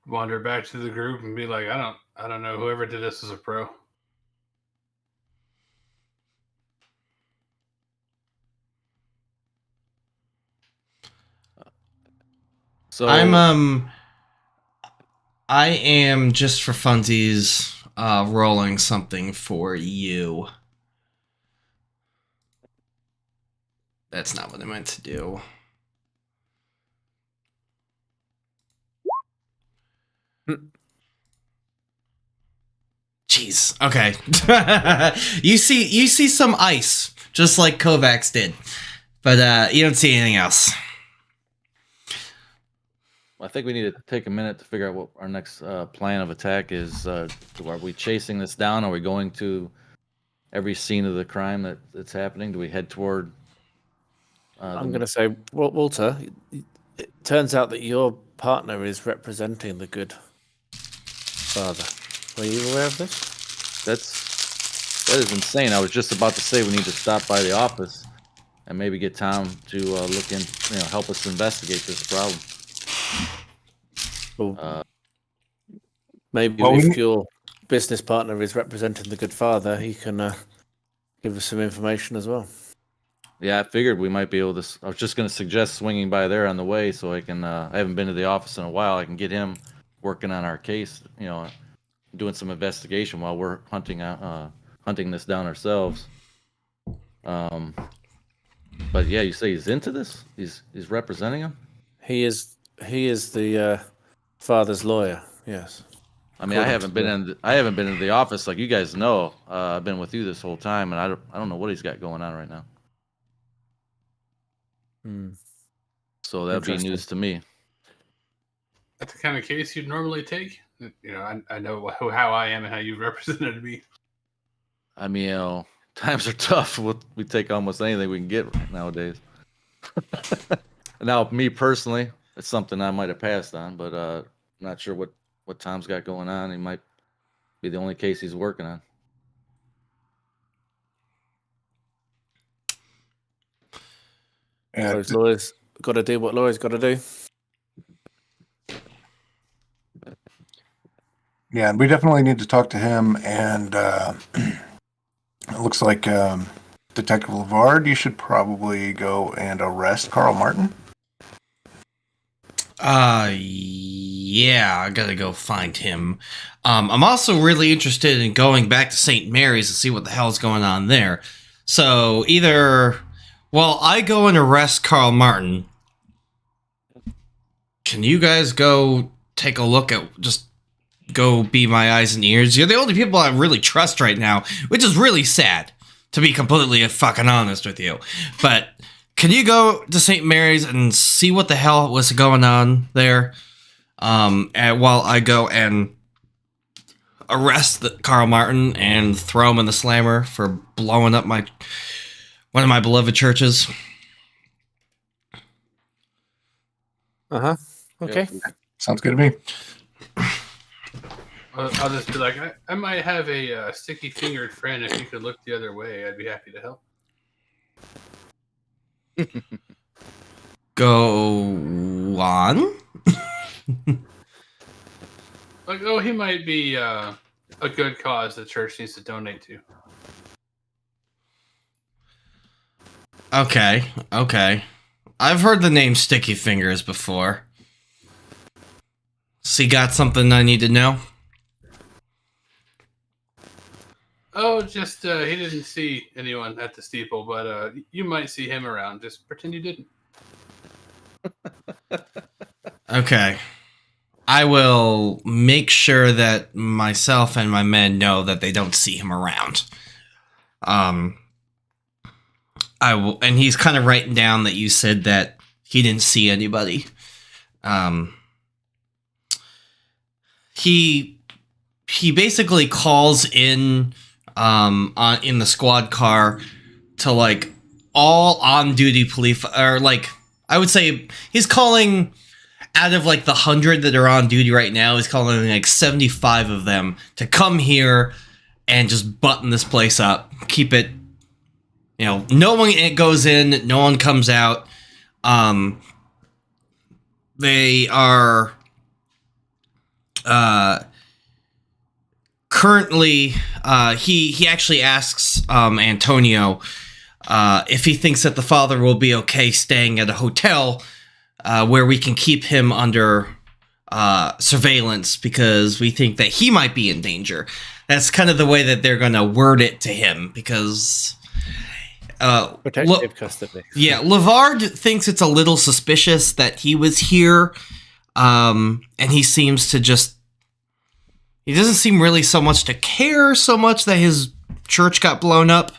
Wander back to the group and be like, I don't know. Whoever did this is a pro. So I am just for funsies rolling something for you. That's not what I meant to do. Jeez. Okay. you see some ice, just like Kovacs did, but you don't see anything else. I think we need to take a minute to figure out what our next plan of attack is. Are we chasing this down? Are we going to every scene of the crime that's happening? Do we head toward? I'm going to say, Walter, it turns out that your partner is representing the good father. Were you aware of this? That is insane. I was just about to say we need to stop by the office and maybe get Tom to look in, help us investigate this problem. Well, maybe well, if your business partner is representing the good father, he can give us some information as well. Yeah, I figured we might be able to. I was just going to suggest swinging by there on the way so I can. I haven't been to the office in a while. I can get him working on our case. Doing some investigation while we're hunting this down ourselves. But yeah, you say he's into this. He's representing him. He is the father's lawyer. Yes. I mean, I haven't been in the office like you guys know. I've been with you this whole time, and I don't know what he's got going on right now. So that'd be news to me. That's the kind of case you'd normally take. I know how I am and how you represented me. I mean, times are tough. We take almost anything we can get nowadays. Now, me personally, it's something I might have passed on, but I'm not sure what Tom's got going on. He might be the only case he's working on. Yeah, Lawyers got to do what lawyers got to do. yeah, we definitely need to talk to him. And it looks like Detective Lavard, you should probably go and arrest Carl Martin. Yeah, I gotta go find him. I'm also really interested in going back to St. Mary's to see what the hell's going on there. So either, I go and arrest Carl Martin. Can you guys go take a look at, just go be my eyes and ears? You're the only people I really trust right now, which is really sad, to be completely fucking honest with you. But can you go to St. Mary's and see what the hell was going on there? And while I go and arrest Carl Martin and throw him in the slammer for blowing up one of my beloved churches. Okay. Sounds good to me. I'll just be like, I might have a sticky-fingered friend. If you could look the other way, I'd be happy to help. Go on. Like, he might be a good cause the church needs to donate to. Okay. I've heard the name Sticky Fingers before. So you got something I need to know? Oh, just he didn't see anyone at the steeple, but you might see him around. Just pretend you didn't. Okay. I will make sure that myself and my men know that they don't see him around. I will, and he's kind of writing down that you said that he didn't see anybody. He basically calls in in the squad car to like all on duty police, or like I would say he's calling out of like the 100 that are on duty right now. He's calling like 75 of them to come here and just button this place up, keep it. You know, no one goes in, no one comes out. They are currently. He actually asks Antonio if he thinks that the father will be okay staying at a hotel where we can keep him under surveillance, because we think that he might be in danger. That's kind of the way that they're going to word it to him, because Protective custody. yeah, Lavard thinks it's a little suspicious that he was here, and he seems to just... He doesn't seem really so much to care so much that his church got blown up,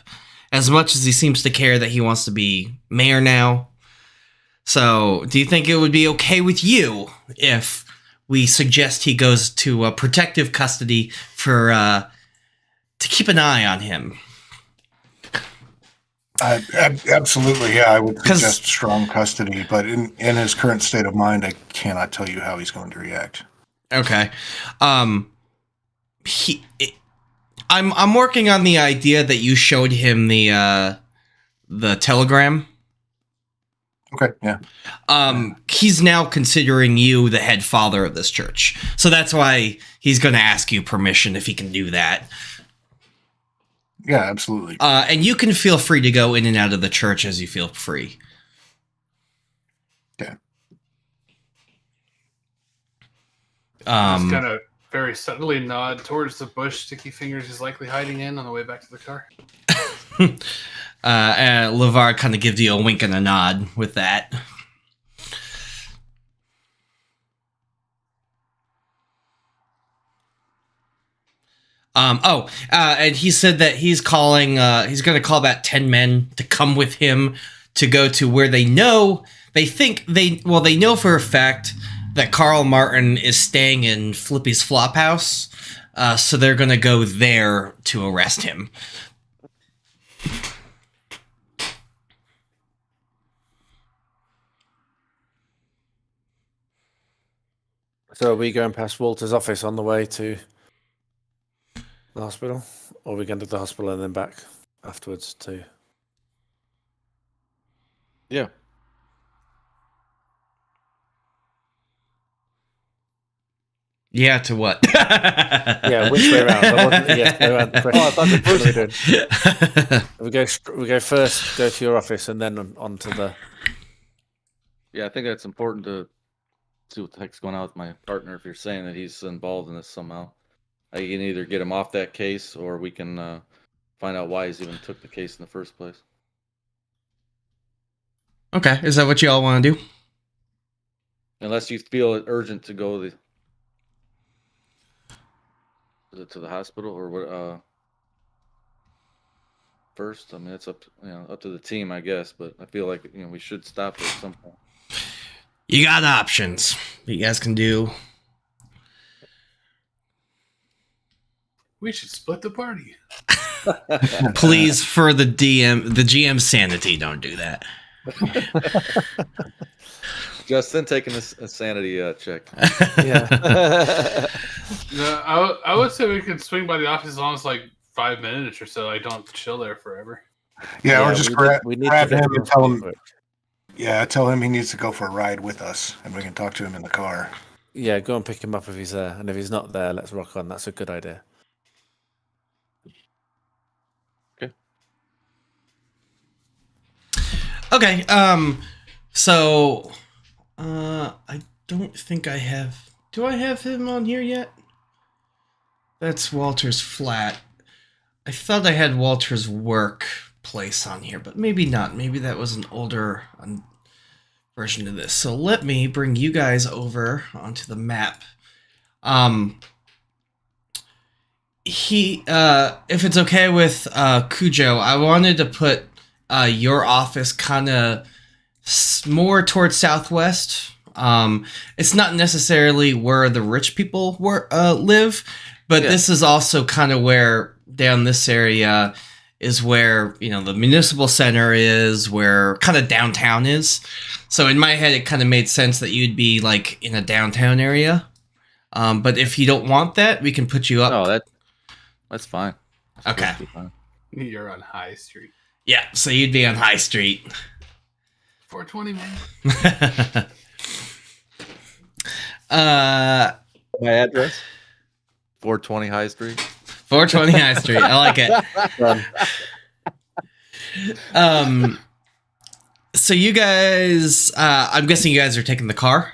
as much as he seems to care that he wants to be mayor now. So, do you think it would be okay with you if we suggest he goes to protective custody for to keep an eye on him? Absolutely, yeah. I would suggest strong custody, but in his current state of mind, I cannot tell you how he's going to react. Okay. I'm working on the idea that you showed him the telegram. Okay, yeah. He's now considering you the head father of this church. So that's why he's going to ask you permission if he can do that. Yeah, absolutely. And you can feel free to go in and out of the church as you feel free. Okay. Just kind of very subtly nod towards the bush Sticky Fingers is likely hiding in on the way back to the car. LeVar kind of gives you a wink and a nod with that. And he said that he's calling, he's going to call about 10 men to come with him to go to where they know for a fact that Carl Martin is staying in Flippy's Flophouse. So they're going to go there to arrest him. So are we going past Walter's office on the way to the hospital? Or are we going to the hospital and then back afterwards too? Yeah. Yeah, to what? Yeah, which way around? That wasn't the yes way around the question. Oh, I thought the first. We go first, go to your office, and then on to the... Yeah, I think that's important to see what the heck's going on with my partner. If you're saying that he's involved in this somehow, I can either get him off that case, or we can find out why he's even took the case in the first place. Okay, is that what you all want to do? Unless you feel it urgent to go to the hospital, or what? First, I mean, it's up to the team, I guess. But I feel like we should stop at some point. You got options that you guys can do. We should split the party. Please, for the GM's sanity, don't do that. Justin taking a sanity check. Yeah. No, I would say we could swing by the office as long as like 5 minutes or so. I don't chill there forever. Yeah, or just grab we need him to get and tell him. quick. Yeah, tell him he needs to go for a ride with us, and we can talk to him in the car. Yeah, go and pick him up if he's there. And if he's not there, let's rock on. That's a good idea. Okay, so I don't think I have... Do I have him on here yet? That's Walter's flat. I thought I had Walter's workplace on here, but maybe not. Maybe that was an older version of this. So let me bring you guys over onto the map. If it's okay with Cujo, I wanted to put your office kind of more towards southwest. It's not necessarily where the rich people live, but this is also kind of where down this area is where, you know, the municipal center is, where kind of downtown is. So in my head, it kind of made sense that you'd be like in a downtown area. But if you don't want that, we can put you up. No, that's fine. That's Okay. fine. You're on High Street. Yeah, so you'd be on High Street. 420, man. My address? 420 High Street. 420 High Street. I like it. So you guys, I'm guessing you guys are taking the car.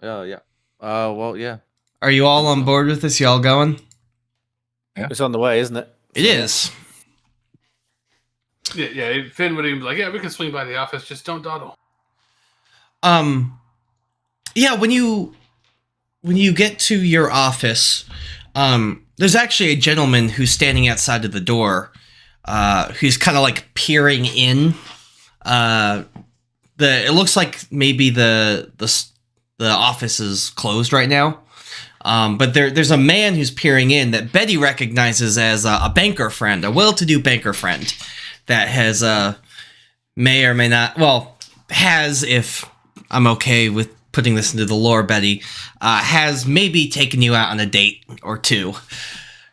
Yeah. Well, yeah. Are you all on board with this? You all going? Yeah. It's on the way, isn't it? It is. Yeah. Finn would even be like, yeah, we can swing by the office. Just don't dawdle. Yeah, when you get to your office, there's actually a gentleman who's standing outside of the door, who's kind of like peering in. It looks like maybe the office is closed right now. But there's a man who's peering in that Betty recognizes as a banker friend, a well-to-do banker friend that has may or may not, well, has, if I'm okay with putting this into the lore, Betty, has maybe taken you out on a date or two,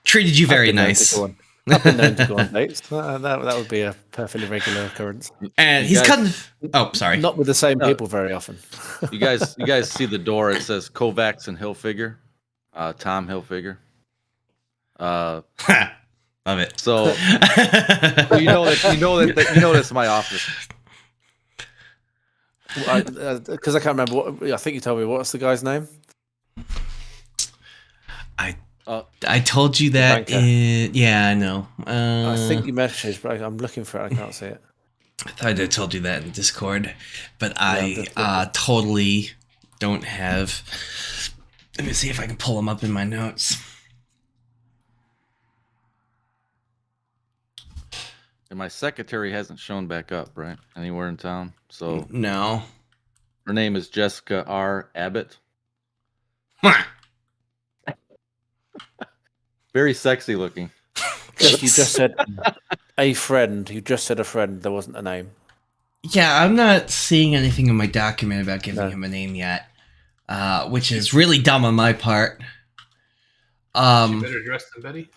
treated you very nice. I've been known to go on dates. That would be a perfectly regular occurrence. And he's kind of, oh, sorry. Not with the same people very often. You guys see the door? It says Kovacs and Hilfiger, Tom Hilfiger. Love it. So you know that's my office. Because I can't remember what I think you told me. What's the guy's name? I told you that. Yeah, I know. I think you messaged, but I'm looking for it. I can't see it. I thought I told you that in Discord, but I totally don't have. Let me see if I can pull them up in my notes. And my secretary hasn't shown back up, right? Anywhere in town. So No. her name is Jessica R. Abbott. Very sexy looking. You just said a friend. You just said a friend. There wasn't a name. Yeah, I'm not seeing anything in my document about giving him a name yet, which is really dumb on my part. She better dressed than Betty.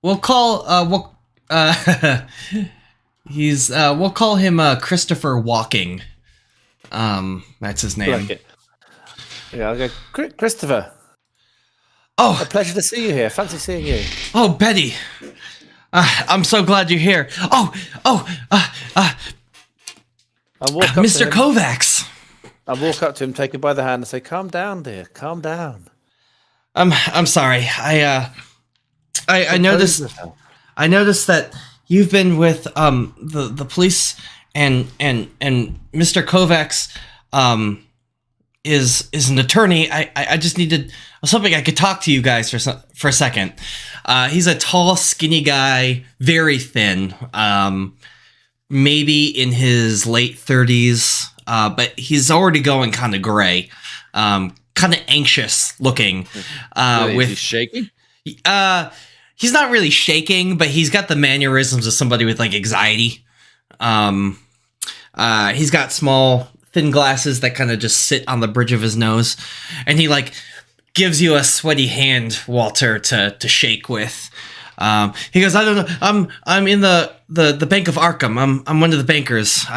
We'll call we'll call him Christopher Walking. That's his name. Like it. Yeah, I'll go. Christopher. Oh, A pleasure to see you here. Fancy seeing you. oh, Betty. I'm so glad you're here. I walk up Mr. to him. Kovacs. I walk up to him, take him by the hand, and say, "Calm down, dear. Calm down." I'm sorry. I noticed. I noticed that you've been with the police and Mr. Kovacs is an attorney. I just needed something I could talk to you guys for a second. He's a tall, skinny guy, very thin. Maybe in his late 30s, but he's already going kind of gray, kind of anxious looking. Is he shaking? He's not really shaking, but he's got the mannerisms of somebody with like anxiety. He's got small, thin glasses that kind of just sit on the bridge of his nose, and he like gives you a sweaty hand, Walter, to shake with. He goes, "I don't know. I'm in the Bank of Arkham. I'm one of the bankers.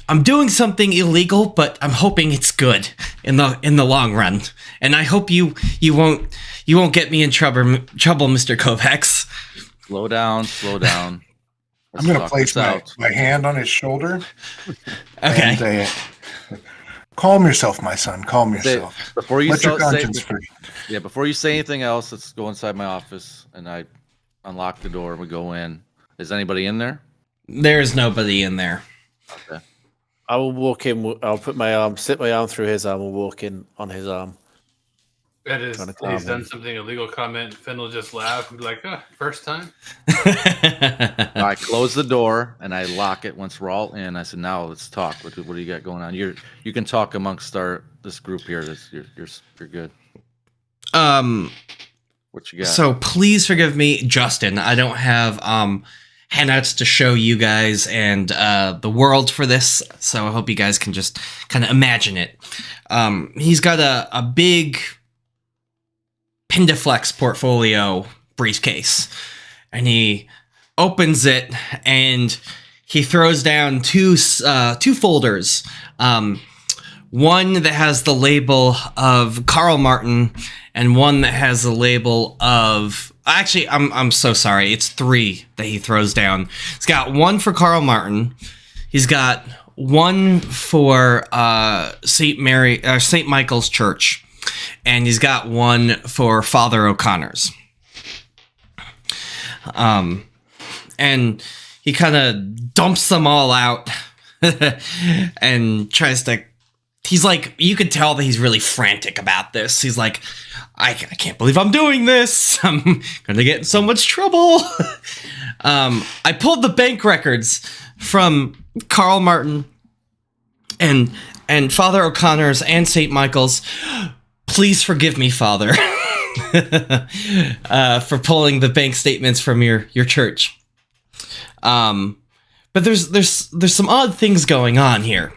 I'm doing something illegal, but I'm hoping it's good in the long run. And I hope you won't get me in trouble, Mr. Kovacs." Slow down. I'm going to place my hand on his shoulder. Okay. And, calm yourself, my son. Calm yourself. Before you Let your conscience free. Yeah, before you say anything else, let's go inside my office, and I unlock the door. We go in. Is anybody in there? There's nobody in there. Okay. I will walk in. I'll put my arm, sit my arm through his arm, and walk in on his arm. That is, Trying to calm he's done him. something illegal. Comment. Finn will just laugh and be like, first time. I close the door and I lock it once we're all in. I said, "Now let's talk. What do you got going on? You can talk amongst this group here. You're good. What you got?" So please forgive me, Justin. I don't have handouts to show you guys and the world for this, so I hope you guys can just kind of imagine it. He's got a big Pendaflex portfolio briefcase, and he opens it and he throws down two folders. One that has the label of Carl Martin, and one that has the label of... Actually, I'm so sorry. It's 3 that he throws down. He's got one for Carl Martin. He's got one for St. Michael's Church, and he's got one for Father O'Connor's. And he kind of dumps them all out and tries to... He's like, you could tell that he's really frantic about this. He's like, I can't believe I'm doing this. I'm going to get in so much trouble. I pulled the bank records from Carl Martin and Father O'Connor's and St. Michael's. Please forgive me, Father, for pulling the bank statements from your church. But there's some odd things going on here.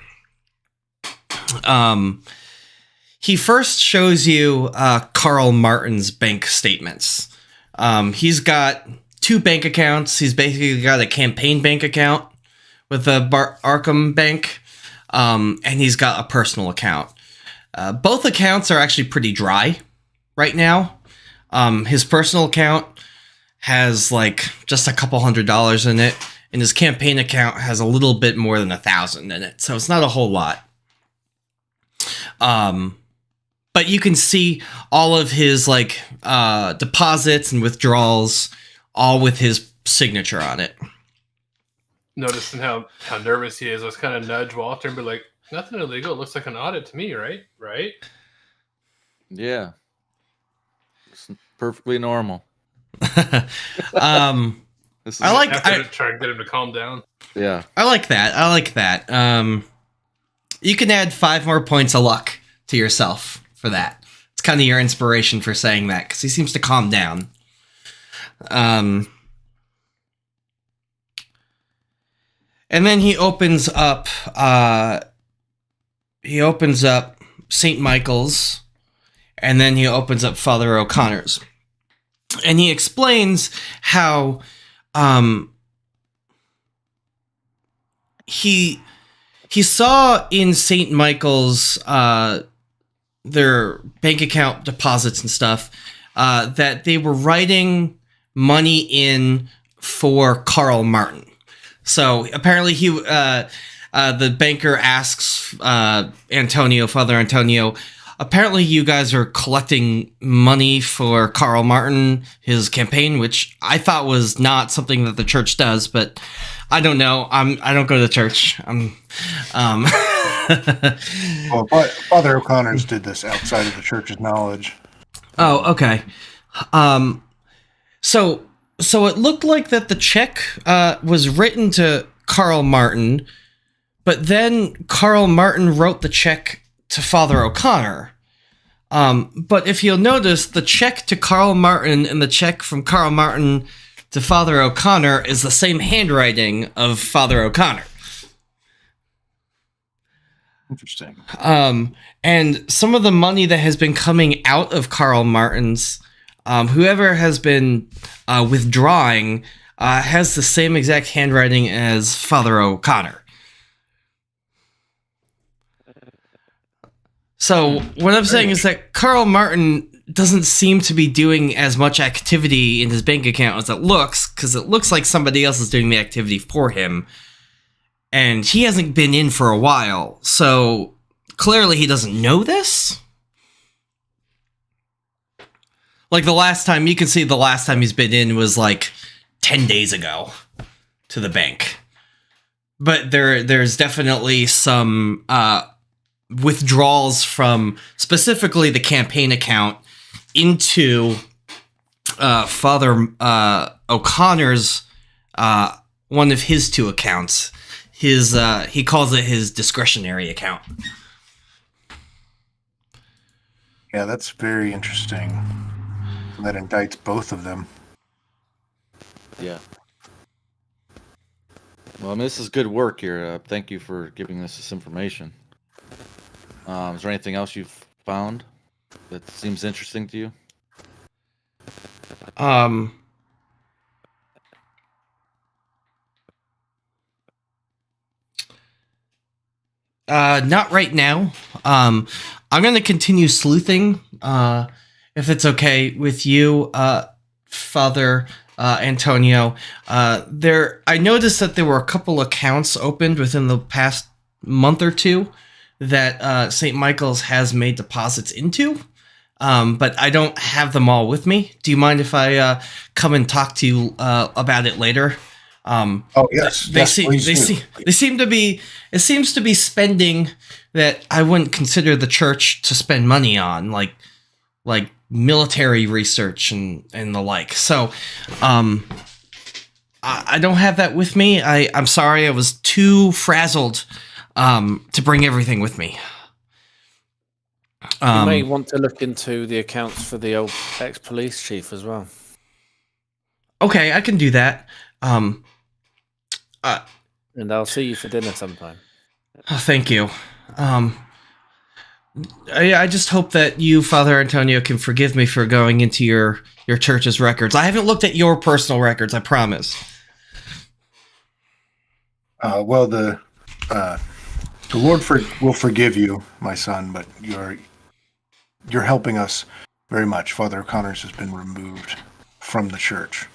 He first shows you Carl Martin's bank statements. He's got 2 bank accounts. He's basically got a campaign bank account with the Arkham Bank, and he's got a personal account. Both accounts are actually pretty dry right now. His personal account has like just a couple $100 in it, and his campaign account has a little bit more than 1,000 in it, so it's not a whole lot. But you can see all of his like deposits and withdrawals, all with his signature on it. Noticing how nervous he is, I was kind of nudge Walter and be like, "Nothing illegal. It looks like an audit to me, right? Right?" Yeah, it's perfectly normal. I like try and get him to calm down. Yeah, I like that. You can add 5 more points of luck to yourself for that. It's kind of your inspiration for saying that, because he seems to calm down. And then he opens up St. Michael's, and then he opens up Father O'Connor's. And he explains how he saw in St. Michael's their bank account deposits and stuff that they were writing money in for Carl Martin. So apparently the banker asks Father Antonio, apparently you guys are collecting money for Carl Martin, his campaign, which I thought was not something that the church does, but I don't know. I don't go to church. Well, Father O'Connor's did this outside of the church's knowledge. Oh, okay. So it looked like that the check was written to Carl Martin, but then Carl Martin wrote the check to Father O'Connor. But if you'll notice, the check to Carl Martin and the check from Carl Martin to Father O'Connor is the same handwriting of Father O'Connor. Interesting. And some of the money that has been coming out of Carl Martin's, whoever has been withdrawing, has the same exact handwriting as Father O'Connor. So what I'm saying is that Carl Martin doesn't seem to be doing as much activity in his bank account as it looks, because it looks like somebody else is doing the activity for him. And he hasn't been in for a while, so clearly he doesn't know this. Like the last time he's been in was like 10 days ago to the bank. but there's definitely some withdrawals from specifically the campaign account into Father O'Connor's one of his two accounts. His he calls it his discretionary account. Yeah, that's very interesting. That indicts both of them. Yeah. Well, I mean, this is good work here. Thank you for giving us this information. Is there anything else you've found that seems interesting to you? Not right now. I'm going to continue sleuthing, if it's okay with you, Father Antonio. I noticed that there were a couple accounts opened within the past month or two that St. Michael's has made deposits into, but I don't have them all with me. Do you mind if I come and talk to you about it later? Oh yes, please do. They seem to be. It seems to be spending that I wouldn't consider the church to spend money on, like military research and the like. So, I don't have that with me. I'm sorry, I was too frazzled to bring everything with me. You may want to look into the accounts for the old ex-police chief as well. Okay, I can do that. And I'll see you for dinner sometime. Oh, thank you. I just hope that you, Father Antonio, can forgive me for going into your church's records. I haven't looked at your personal records, I promise. Well, the Lord will forgive you, my son, but you're helping us very much. Father O'Connor's has been removed from the church.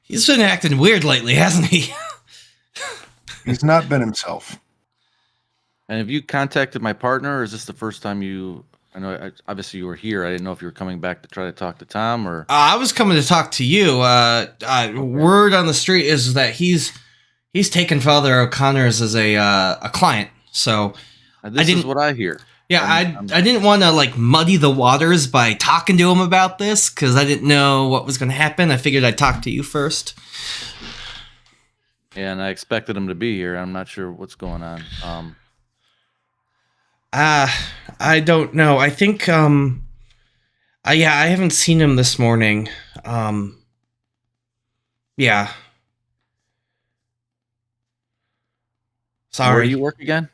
He's been acting weird lately, hasn't he? He's not been himself. And have you contacted my partner, or is this the first time you... I know, obviously you were here. I didn't know if you were coming back to try to talk to Tom, or... I was coming to talk to you. Word on the street is that he's taken Father O'Connor's as a client. So this is what I hear. Yeah, I didn't want to muddy the waters by talking to him about this because I didn't know what was going to happen. I figured I'd talk to you first. And I expected him to be here. I'm not sure what's going on. I don't know. I think I haven't seen him this morning. Yeah. Sorry. Where do you work again?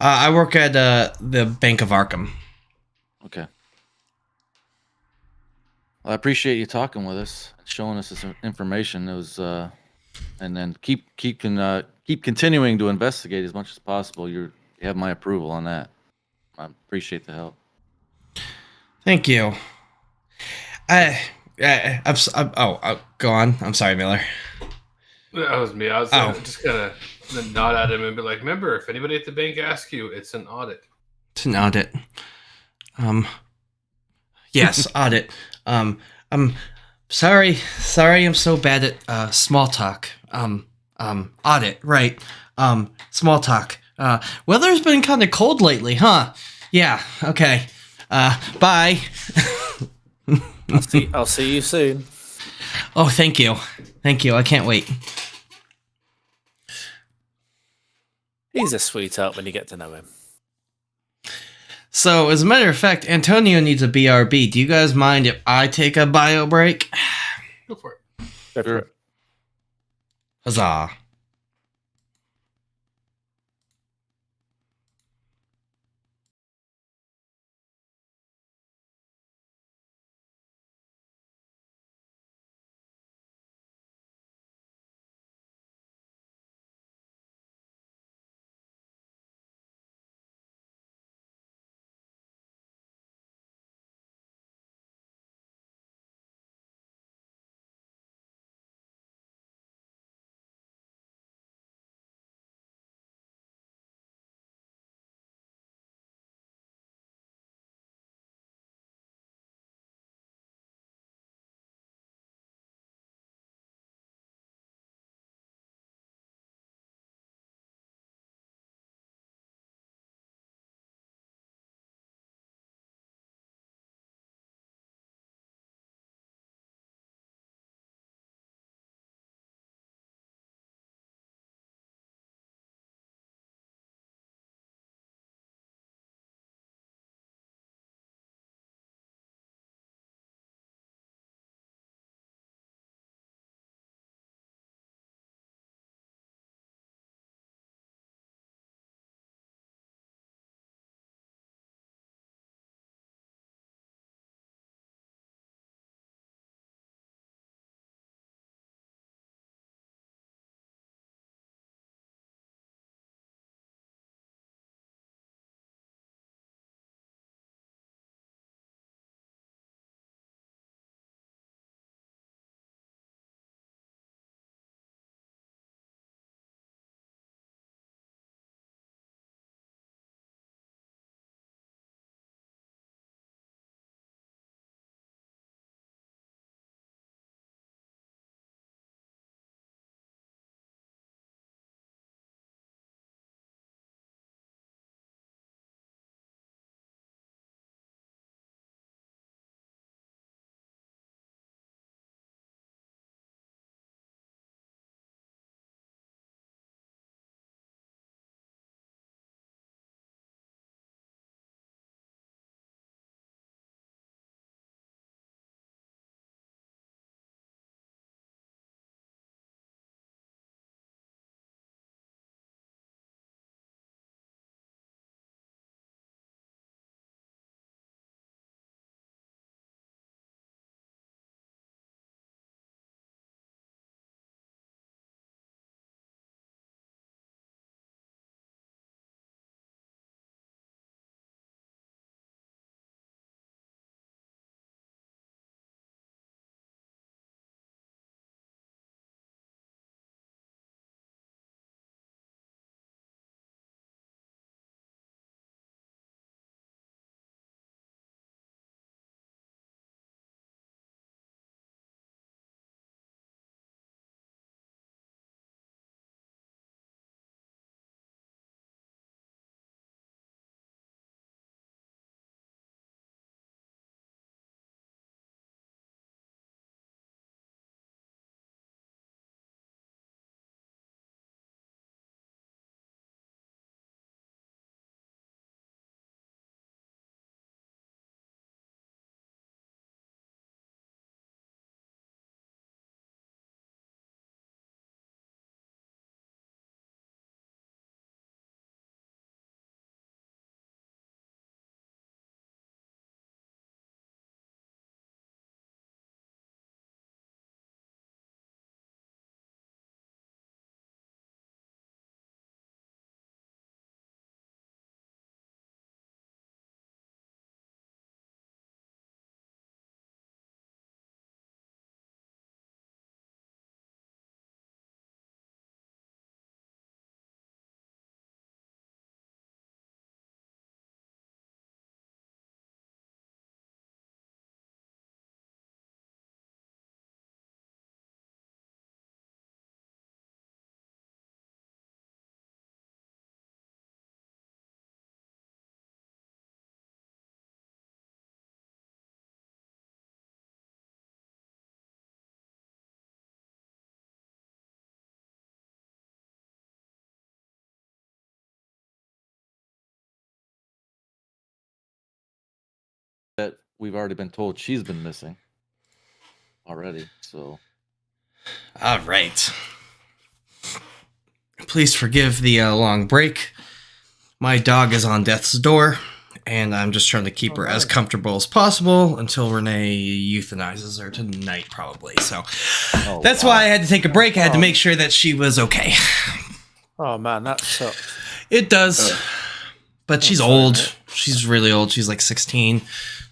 I work at the Bank of Arkham. Okay. Well, I appreciate you talking with us, showing us this information. It was, and then keep continuing to investigate as much as possible. You have my approval on that. I appreciate the help. Thank you. Go on. I'm sorry, Miller. That was me. I was just gonna nod at him and be like, "Remember, if anybody at the bank asks you, it's an audit." It's an audit. Yes, audit. I'm sorry. I'm so bad at small talk. Audit, right? Small talk. Weather's been kind of cold lately, huh? Yeah. Okay. Bye. I'll see you soon. Oh, thank you. I can't wait. He's a sweetheart when you get to know him. So, as a matter of fact, Antonio needs a BRB. Do you guys mind if I take a bio break? Go for it. Go for it. Huzzah. that we've already been told she's been missing already. So, All right. Please forgive the long break. My dog is on death's door, and I'm just trying to keep her as comfortable as possible until Renee euthanizes her tonight, probably. So that's why I had to take a break. I had to make sure that she was okay. Oh man, that sucks. It does. But she's old. She's really old. She's like 16.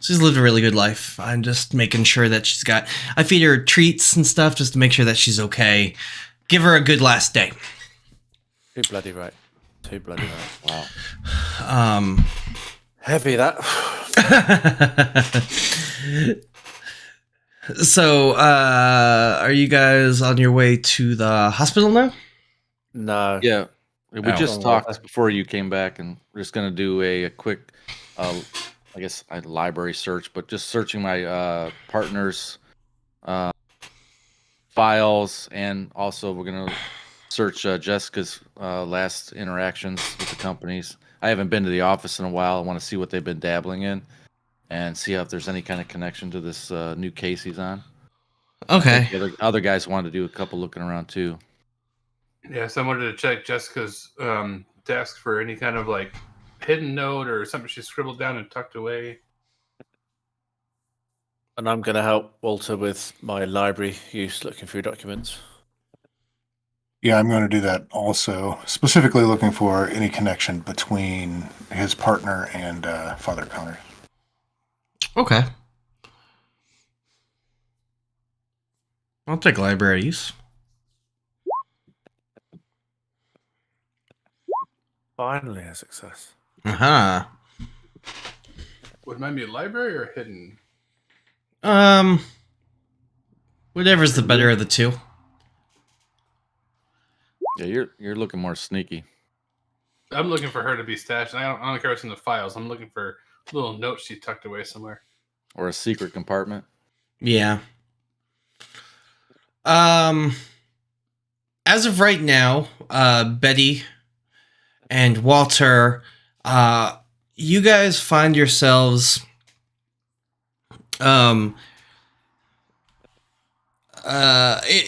She's lived a really good life. I'm just making sure that I feed her treats and stuff just to make sure that she's okay. Give her a good last day. Too bloody right. Wow. Heavy that. So, are you guys on your way to the hospital now? No. yeah, we just talked before you came back, and we're just gonna do a quick, I guess, a library search, but just searching my partner's files, and also we're gonna search Jessica's last interactions with the companies. I haven't been to the office in a while. I want to see what they've been dabbling in and see if there's any kind of connection to this new case he's on. Okay. The other guys wanted to do a couple looking around too. Yeah, so I wanted to check Jessica's desk for any kind of like hidden note or something she scribbled down and tucked away. And I'm going to help Walter with my library use, looking through documents. Yeah, I'm going to do that also, specifically looking for any connection between his partner and Father Connor. Okay. I'll take library use. Finally a success. Uh-huh. Would mine be a library or hidden? Whatever's the better of the two. Yeah, you're looking more sneaky. I'm looking for her to be stashed. I don't care what's in the files. I'm looking for little notes she tucked away somewhere. Or a secret compartment. Yeah. As of right now, Betty and Walter, you guys find yourselves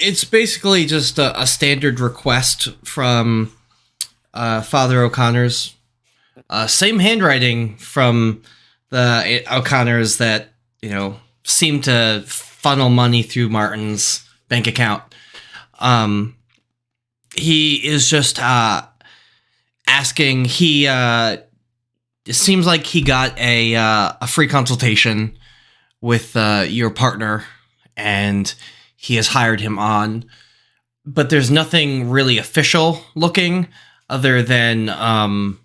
it's basically just a standard request from Father O'Connor's. Same handwriting from the O'Connors that, seem to funnel money through Martin's bank account. He is just asking. It seems like he got a free consultation with your partner, and he has hired him on. But there's nothing really official looking, other than a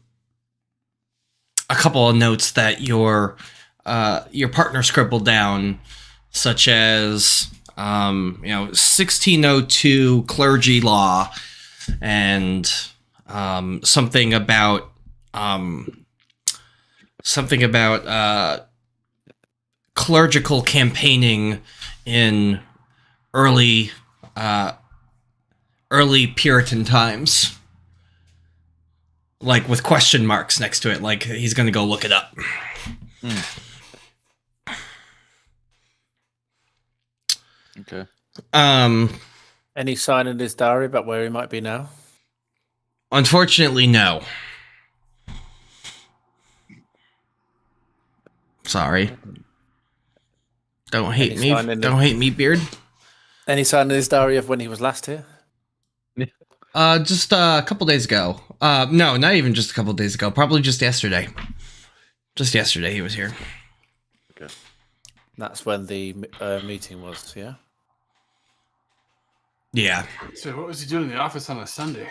couple of notes that your partner scribbled down, such as 1602 clergy law, and something about clerical campaigning in early Puritan times, like with question marks next to it, like he's gonna go look it up. Okay. Any sign in his diary about where he might be now? Unfortunately, no. Sorry. Don't hate me. Don't hate me, Beard. Any sign in his diary of when he was last here? Just a couple days ago. No, not even just a couple days ago. Probably just yesterday. Just yesterday he was here. Okay. That's when the meeting was, yeah? Yeah. So what was he doing in the office on a Sunday?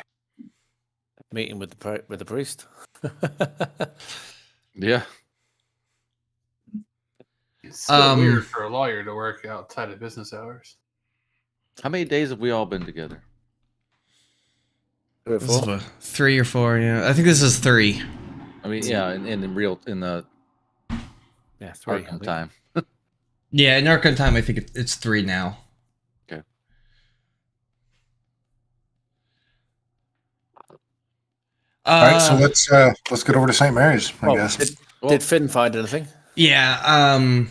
Meeting with the priest. Yeah. It's still weird for a lawyer to work outside of business hours. How many days have we all been together? 3 or This is 4. 3 or 4, yeah. I think this is 3. I mean, yeah, in the Yeah, 3. Arkham time. Yeah, in Arkham time I think it's 3 now. Okay. All right, so let's get over to St. Mary's, I guess. Did Finn find anything? Yeah.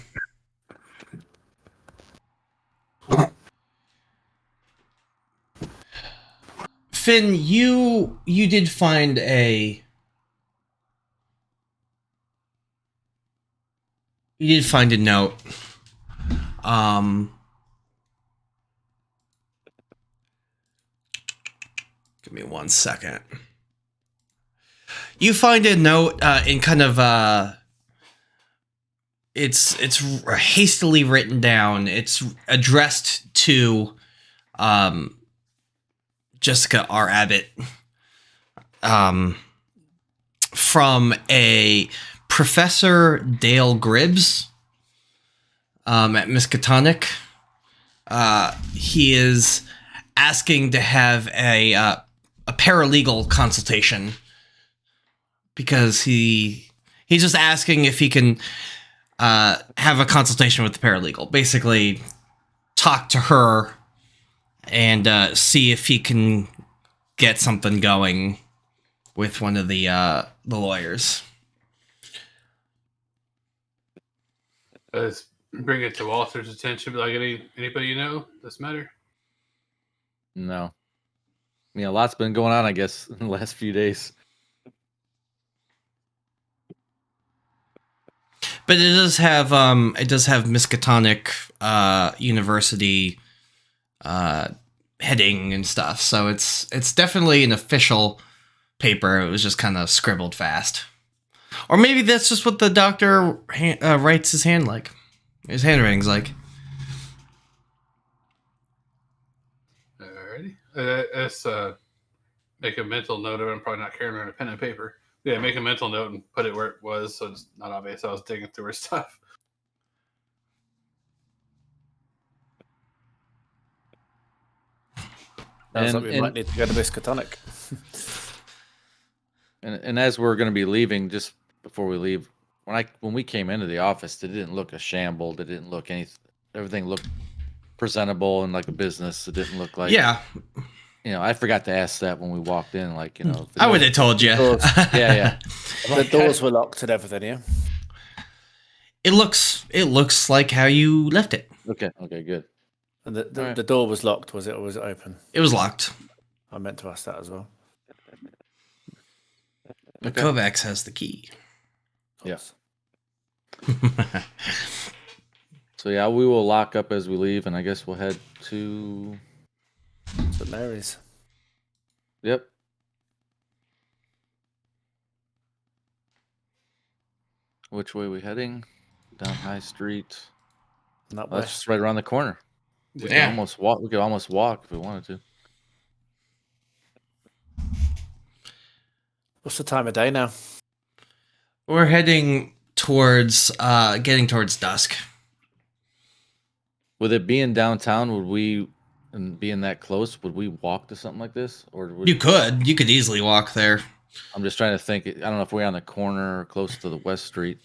Finn, you did find a note. Give me 1 second. You find a note in kind of it's hastily written down. It's addressed to Jessica R. Abbott from a Professor Dale Gribbs at Miskatonic. He is asking to have a paralegal consultation because he's just asking if he can have a consultation with the paralegal. Basically, talk to her and see if he can get something going with one of the lawyers. Let's bring it to Walter's attention. But like anybody you know this matter? No. A lot's been going on, I guess, in the last few days. But it does have Miskatonic University heading and stuff, so it's definitely an official paper. It was just kind of scribbled fast, or maybe that's just what the doctor writes his handwriting's like. Alrighty, let's make a mental note of it. I'm probably not carrying around a pen and paper. Yeah, make a mental note and put it where it was, so it's not obvious I was digging through her stuff. Sounds like we might need to go to Miskatonic. And as we're going to be leaving, just before we leave, when we came into the office, it didn't look a shamble. It didn't look anything. Everything looked presentable and like a business. It didn't look like I forgot to ask that when we walked in. Like I would have told you. Yeah. The doors were locked and everything. Yeah. It looks like how you left it. Okay, good. And the door was locked, was it, or was it open? It was locked. I meant to ask that as well. But Kovacs has the key. Yes. So yeah, we will lock up as we leave, and I guess we'll head to St. Mary's. Yep. Which way are we heading? Down High Street. Not That's just right around the corner. We could almost walk. We could almost walk if we wanted to. What's the time of day now? We're heading towards getting towards dusk. With it being downtown, would we, and being that close, would we walk to something like this, or would You could easily walk there. I'm just trying to think. I don't know if we're on the corner or close to the West Street.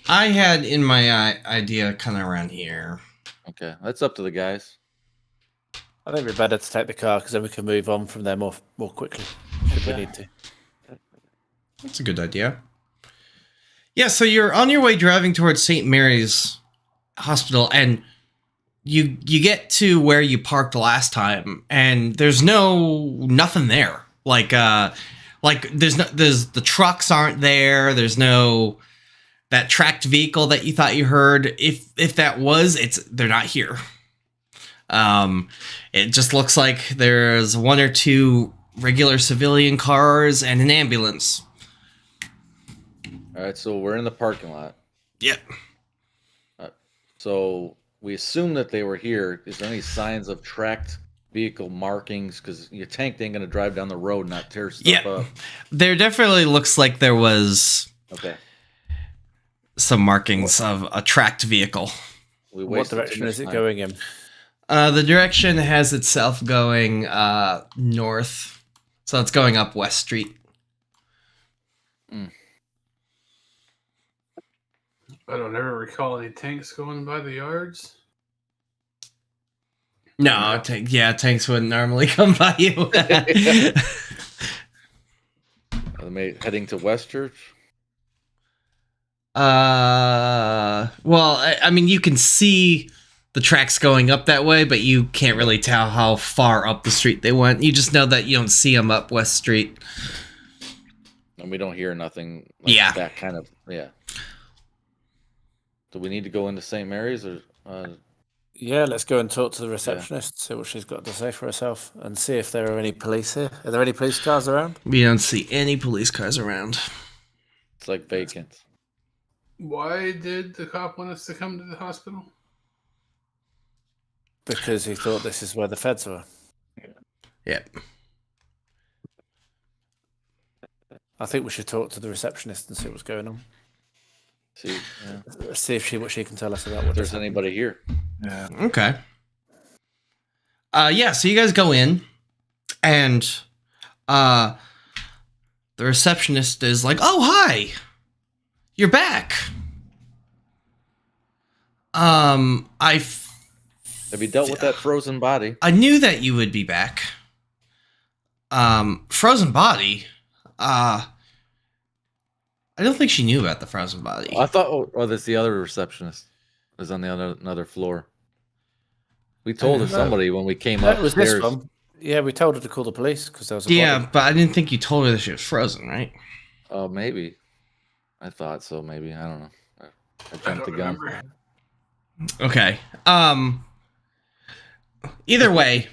I had in my idea kind of around here. Okay, that's up to the guys. I think it'd be better to take the car because then we can move on from there more quickly if we need to. That's a good idea. Yeah, so you're on your way driving towards St. Mary's Hospital, and you get to where you parked last time, and there's nothing there. Like there's the trucks aren't there. There's no that tracked vehicle that you thought you heard. If that was, they're not here. It just looks like there's one or two regular civilian cars and an ambulance. All right, so we're in the parking lot. Yep. So we assume that they were here. Is there any signs of tracked vehicle markings? Because your tank ain't gonna drive down the road and not tear stuff up. There definitely looks like there was some markings of a tracked vehicle. What direction is it going in? The direction has itself going north, so it's going up West Street. I don't ever recall any tanks going by the yards. No, tanks wouldn't normally come by you. Are they heading to West Church? Well, I mean, you can see the tracks going up that way, but you can't really tell how far up the street they went. You just know that you don't see them up West Street. And we don't hear nothing. Yeah. That kind of, yeah. Do we need to go into St. Mary's or? Yeah, let's go and talk to the receptionist, see what she's got to say for herself, and see if there are any police here. Are there any police cars around? We don't see any police cars around. It's like vacant. Why did the cop want us to come to the hospital? Because he thought this is where the feds were. Yeah. I think we should talk to the receptionist and see what's going on. See, See if what she can tell us about what there's anybody here. Yeah. Okay. Yeah, so you guys go in, and the receptionist is like, "Oh, hi! You're back." Have you dealt with that frozen body? I knew that you would be back. Frozen body? I don't think she knew about the frozen body. I thought, oh, that's the other receptionist. It was on the another floor. We told her somebody when we came That was upstairs. this one. Yeah, we told her to call the police because there was a Yeah, body. but I didn't think you told her that she was frozen, right? Oh, maybe. I thought so. Maybe I don't know. I I jumped the don't gun. remember. Okay. Either way,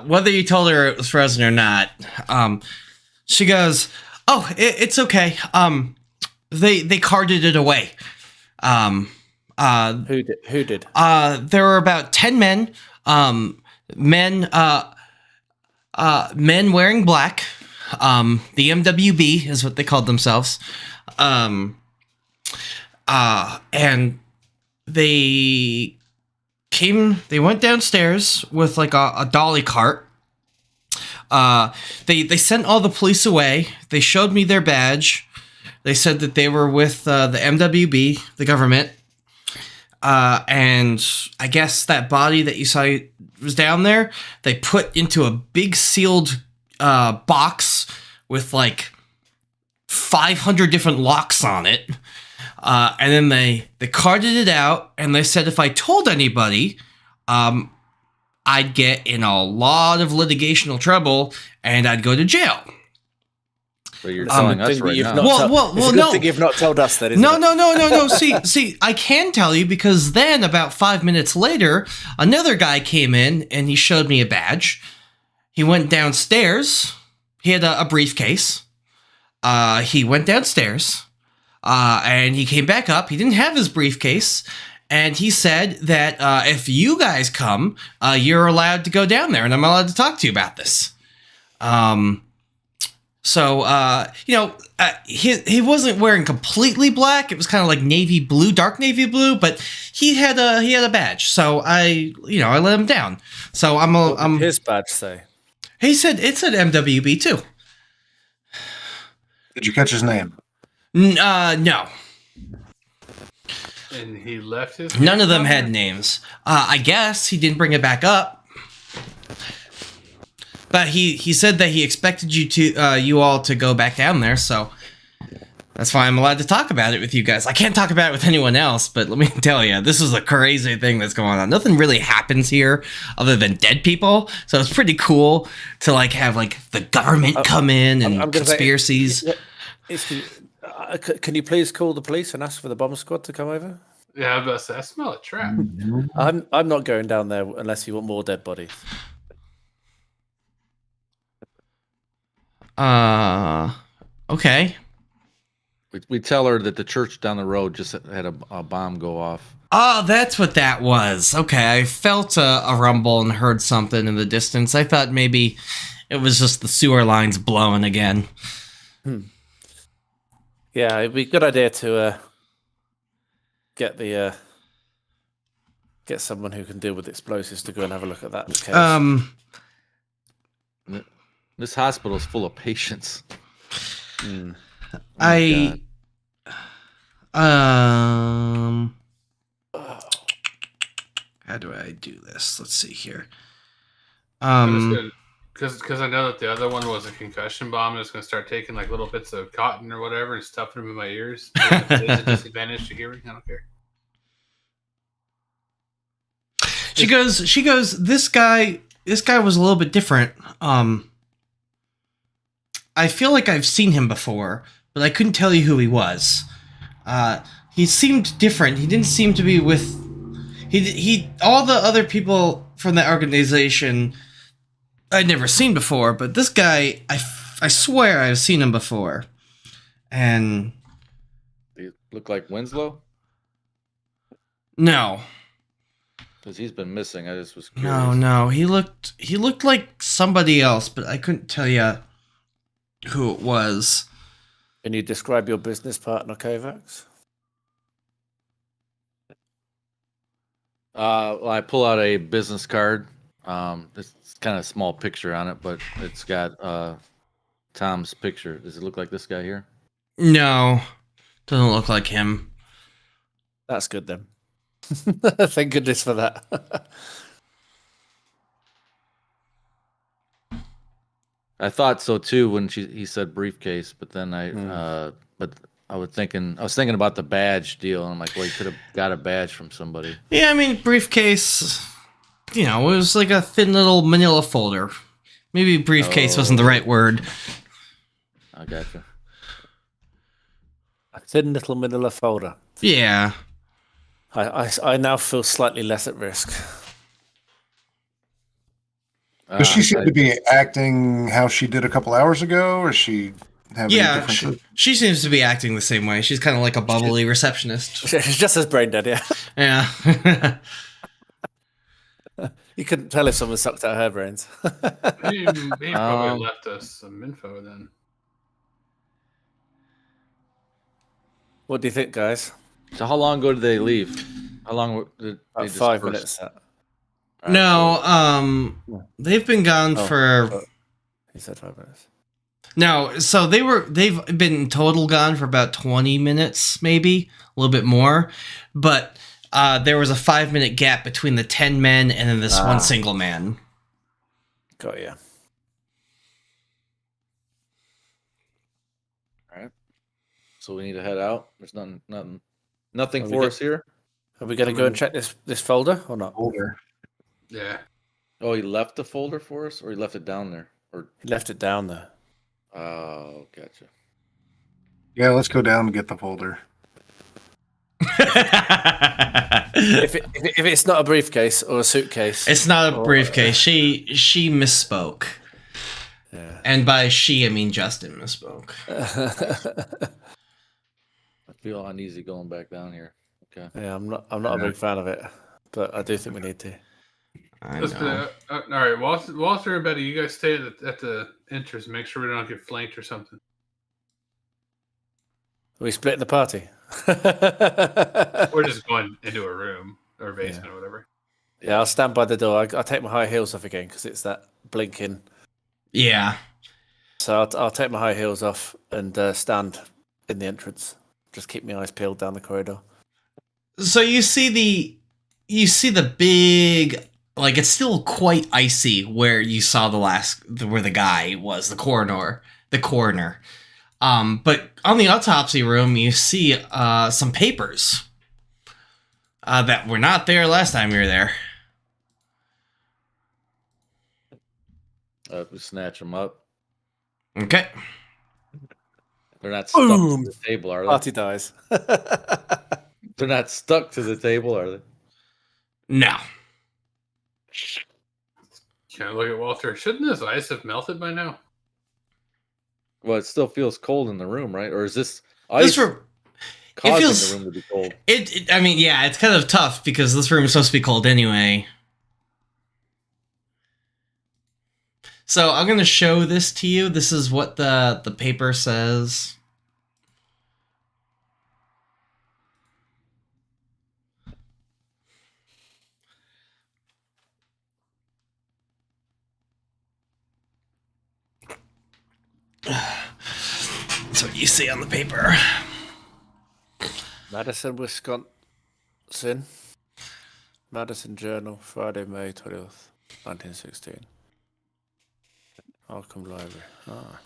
whether you told her it was frozen or not, she goes, "Oh, it's okay. They carted it away." Who did? There were about 10 men, men wearing black. The MWB is what they called themselves. And they went downstairs with like a dolly cart. They sent all the police away. They showed me their badge. They said that they were with the MWB, the government. And I guess that body that you saw was down there, they put into a big sealed box with like 500 different locks on it. And then they carted it out, and they said if I told anybody, I'd get in a lot of litigational trouble, and I'd go to jail. But you're telling us right now. Well, it's a good no. thing you've not told us that. Isn't No. it? See, I can tell you because then about 5 minutes later, another guy came in and he showed me a badge. He went downstairs. He had a briefcase. He went downstairs, and he came back up. He didn't have his briefcase, and he said that if you guys come, you're allowed to go down there, and I'm allowed to talk to you about this. So, he wasn't wearing completely black. It was kind of like navy blue, dark navy blue, but he had a badge. So I let him down. So What did his badge say? he said it said MWB too. Did you catch his name? No, And he left his. none of them had names. I guess he didn't bring it back up. But he said that he expected you all to go back down there, so that's why I'm allowed to talk about it with you guys. I can't talk about it with anyone else, but let me tell you, this is a crazy thing that's going on. Nothing really happens here other than dead people, so it's pretty cool to like have like the government come in and I'm gonna say, conspiracies. Can you please call the police and ask for the bomb squad to come over? Yeah, I was about to say, I smell a trap. I'm not going down there unless you want more dead bodies. Okay. We tell her that the church down the road just had a bomb go off. Oh, that's what that was. Okay, I felt a rumble and heard something in the distance. I thought maybe it was just the sewer lines blowing again. Yeah, it'd be a good idea to get someone who can deal with explosives to go and have a look at that case. This hospital is full of patients. How do I do this? Let's see here. I'm just gonna Because I know that the other one was a concussion bomb, and it's going to start taking like little bits of cotton or whatever and stuffing them in my ears. If it is a disadvantage to hearing, I don't care. She goes, this guy was a little bit different. I feel like I've seen him before, but I couldn't tell you who he was. He seemed different. He didn't seem to be with he all the other people from that organization I'd never seen before, but this guy, I swear I've seen him before. And You look like Winslow? no. Because he's been missing. I just was curious. No, he looked like somebody else, but I couldn't tell you who it was. Can you describe your business partner, Kovacs? Well, I pull out a business card. It's kind of a small picture on it, but it's got Tom's picture. Does it look like this guy here? No, doesn't look like him. That's good then. Thank goodness for that. I thought so too when he said briefcase, but then I was thinking about the badge deal, and I'm like, well, he could have got a badge from somebody. Yeah, I mean, briefcase, it was like a thin little manila folder. Maybe briefcase wasn't the right word. I gotcha. A thin little manila folder. Yeah. I now feel slightly less at risk. Does she seem to be acting how she did a couple hours ago, or she have any differences? She seems to be acting the same way. She's kind of like a bubbly receptionist. She's just as brain dead, yeah. Yeah. You couldn't tell if someone sucked out her brains. He probably left us some info then. What do you think, guys? So how long ago did they leave? How long did they About 5 disperse? minutes. No, they've been gone for. He said 5 minutes. No, so they've been total gone for about 20 minutes, maybe a little bit more, but there was a 5-minute gap between the 10 men and then this one single man. Got you. All right. So we need to head out. There's nothing for us here. Are we going to go and check this folder or not? Older. Yeah. Oh, he left the folder for us, or he left it down there, or He left it down there. oh, gotcha. Yeah, let's go down and get the folder. If it's not a briefcase or a suitcase, It's not a briefcase. She misspoke. yeah. And by she, I mean Justin misspoke. I feel uneasy going back down here. Okay. Yeah, I'm not a big fan of it, but I do think we need to. I Let's know. all right, Walter and Betty, you guys stay at the entrance. Make sure we don't get flanked or something. Are we splitting the party? Or just going into a room or basement or whatever. Yeah, I'll stand by the door. I'll take my high heels off again because it's that blinking. Yeah. So I'll take my high heels off and stand in the entrance. Just keep my eyes peeled down the corridor. So you see the big, like, it's still quite icy where you saw where the guy was, the coroner. But on the autopsy room, you see some papers that were not there last time you were there. We snatch them up. Okay. They're not stuck Boom. to the table, are they? Party dies. They're not stuck to the table, are they? No. Can I look at Walter? Shouldn't his ice have melted by now? Well, it still feels cold in the room, right? Or is this ice causing feels- the room to be cold? I mean, yeah, it's kind of tough because this room is supposed to be cold anyway. So I'm going to show this to you. This is what the paper says. That's what you see on the paper. Madison, Wisconsin. Madison Journal, Friday, May 20th, 1916. Arkham Library. Ah.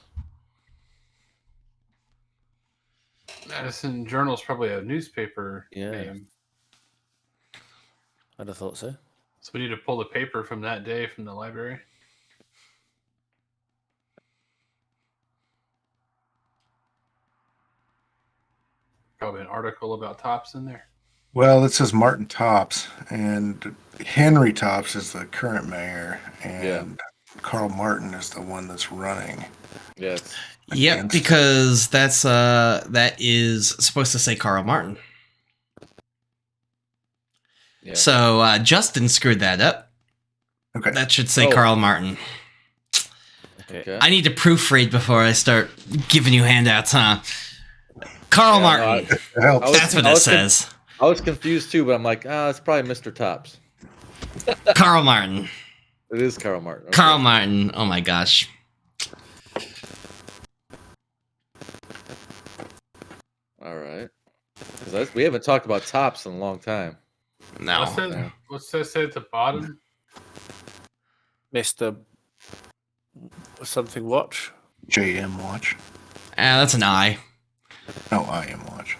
Madison Journal's probably a newspaper Yeah. name. I'd have thought so. So we need to pull the paper from that day from the library. Probably an article about Tops in there. Well, it says Martin Tops, and Henry Tops is the current mayor, and Carl Martin is the one that's running. Yes. Yep, Against- because that is supposed to say Carl Martin. Yeah. So Justin screwed that up. Okay. That should say Oh. Carl Martin. Okay. I need to proofread before I start giving you handouts, huh? Carl Yeah, Martin. It helps. I was- That's what I it was says. I was confused too, but I'm like, it's probably Mr. Tops. Carl Martin. It is Carl Martin. Okay. Carl Martin. Oh my gosh. All right. 'Cause we haven't talked about Tops in a long time. No. What's that say at the bottom? Mr. Something Watch. JM Watch. That's an I. No, I am Watch.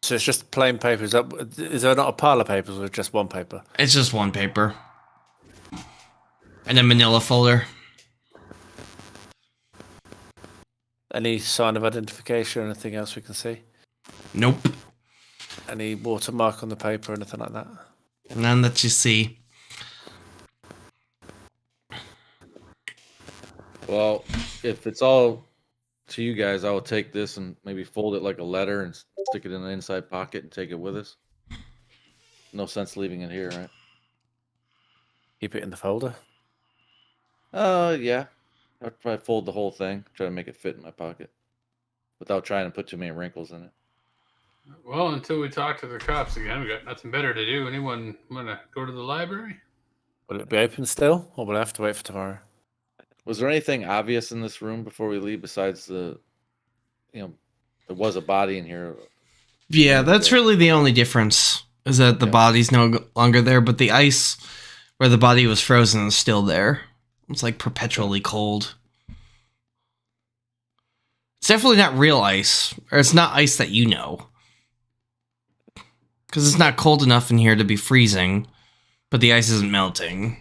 So it's just plain paper. Is there not a pile of papers or just one paper? It's just one paper. And a manila folder. Any sign of identification or anything else we can see? Nope. Any watermark on the paper or anything like that? None that you see. Well, if it's all to you guys, I will take this and maybe fold it like a letter and stick it in the inside pocket and take it with us. No sense leaving it here, right? Keep it in the folder. Yeah. I'd probably fold the whole thing, try to make it fit in my pocket without trying to put too many wrinkles in it. Well, until we talk to the cops again, we got nothing better to do. Anyone want to go to the library? Will it be open still, or will I have to wait for tomorrow? Was there anything obvious in this room before we leave besides there was a body in here? Yeah, that's really the only difference. Is that the body's no longer there, but the ice where the body was frozen is still there. It's like perpetually cold. It's definitely not real ice. Or it's not ice that you know. Because it's not cold enough in here to be freezing. But the ice isn't melting.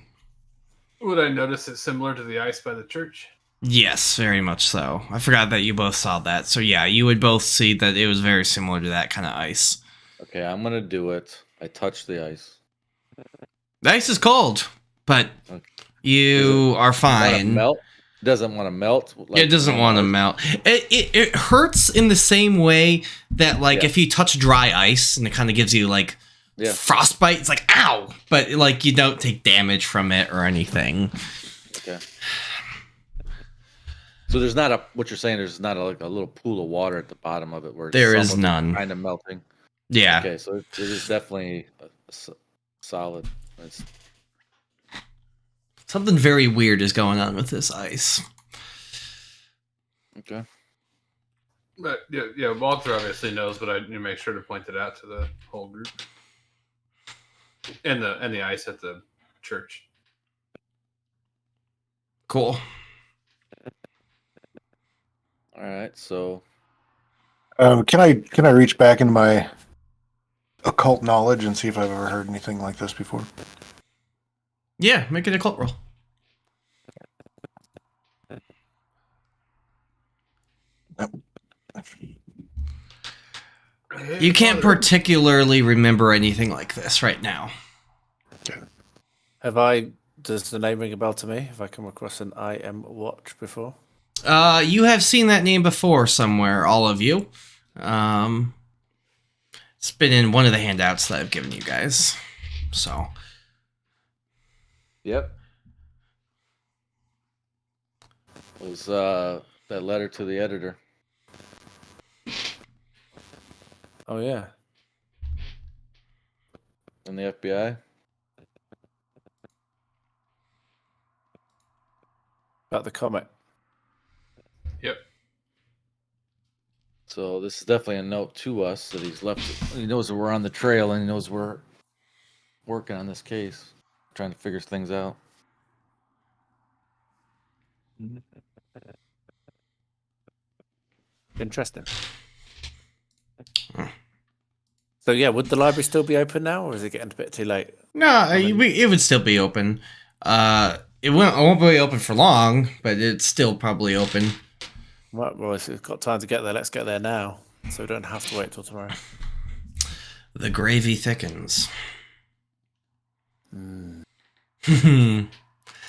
Would I notice it similar to the ice by the church? Yes, very much so. I forgot that you both saw that. So yeah, you would both see that it was very similar to that kind of ice. Okay, I'm gonna do it. I touch the ice. The ice is cold, but Okay. you are Wanna fine. melt? It doesn't want to melt. It doesn't want to melt. It hurts in the same way that, like, if you touch dry ice and it kind of gives you, like, frostbite, it's like, ow! But, like, you don't take damage from it or anything. Okay. So there's not what you're saying, there's not like a little pool of water at the bottom of it where it's There is somewhat none. kind of melting. Yeah. Okay, so it is definitely solid. It's Something very weird is going on with this ice. okay. But yeah, Walter obviously knows, but I need to make sure to point it out to the whole group. And the ice at the church. Cool. All right, so Can I reach back into my occult knowledge and see if I've ever heard anything like this before? Yeah, make it a cult roll. You can't particularly remember anything like this right now. Does the name ring a bell to me? Have I come across an I Am Watch before? You have seen that name before somewhere, all of you. It's been in one of the handouts that I've given you guys. So, yep. It was that letter to the editor. Oh, yeah. And the FBI. About the comet. Yep. So this is definitely a note to us that he's left. He knows that we're on the trail and he knows we're working on this case. trying to figure things out. Interesting. So yeah, would the library still be open now, or is it getting a bit too late? No, it would still be open. It won't be open for long, but it's still probably open. Well, if we've got time to get there, let's get there now, so we don't have to wait till tomorrow. The gravy thickens. Yeah,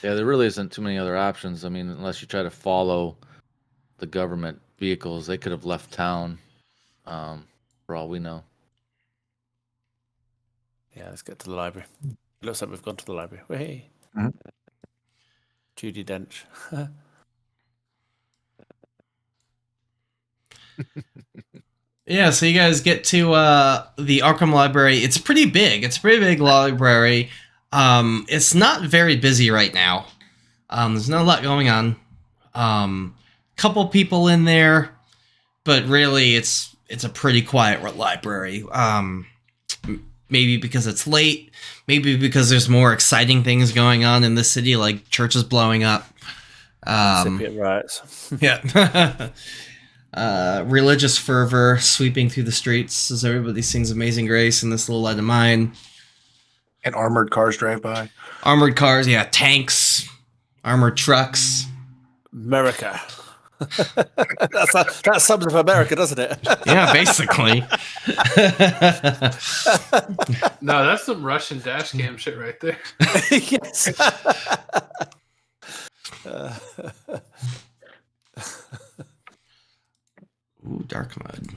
there really isn't too many other options. I mean, unless you try to follow the government vehicles, they could have left town, for all we know. Yeah, let's get to the library. It looks like we've gone to the library. Hey, Judy Dench. Yeah, so you guys get to the Arkham Library. It's pretty big. It's a pretty big library. It's not very busy right now. There's not a lot going on. Couple people in there, but really it's a pretty quiet library. Maybe because it's late. Maybe because there's more exciting things going on in the city, like churches blowing up. Recipient riots. Yeah. Religious fervor sweeping through the streets as everybody sings Amazing Grace in this little light of mine. And armored cars drive by. Armored cars, yeah, tanks, armored trucks. America. that sums up America, doesn't it? Yeah, basically. No, that's some Russian dash cam shit right there. Yes. Ooh, dark mud.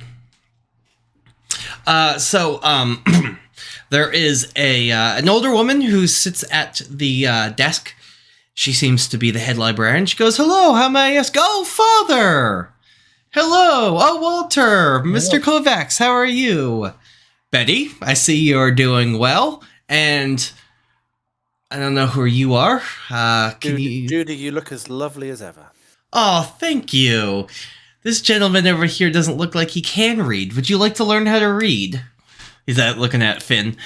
There is an older woman who sits at the desk. She seems to be the head librarian. She goes, "Hello, how may I ask?" "Oh, Father! Hello! Oh, Walter! Mr. Kovacs, how are you?" "Betty, I see you're doing well, and I don't know who you are. Judy, you look as lovely as ever." "Oh, thank you. This gentleman over here doesn't look like he can read. Would you like to learn how to read?" He's looking at Finn.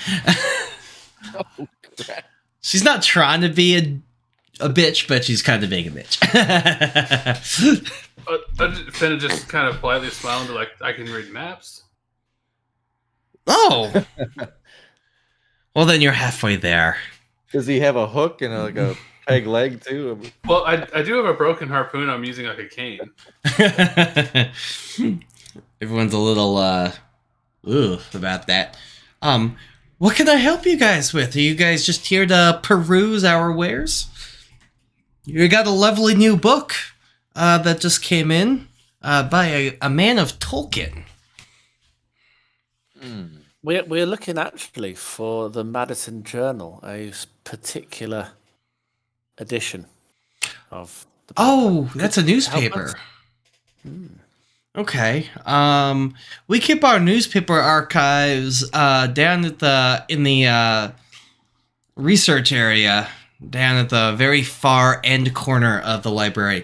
Oh, crap. She's not trying to be a bitch, but she's kind of being a bitch. Finn just kind of politely smiled and like, "I can read maps." Oh. Well, then you're halfway there. Does he have a hook and a peg leg too? Well, I do have a broken harpoon. I'm using like a cane. Everyone's a little about that. What can I help you guys with? Are you guys just here to peruse our wares? You got a lovely new book that just came in by a man of Tolkien. We're looking actually for the Madison Journal, a particular edition of the paper. Oh, that's a newspaper. Okay. We keep our newspaper archives down at in the research area, down at the very far end corner of the library.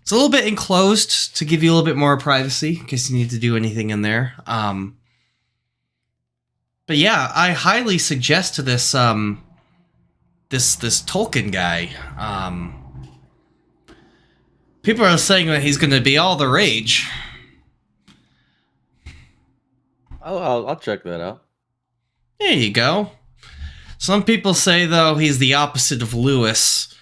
It's a little bit enclosed to give you a little bit more privacy in case you need to do anything in there. But yeah, I highly suggest to this this Tolkien guy. People are saying that he's going to be all the rage. I'll check that out. There you go. Some people say, though, he's the opposite of Lewis.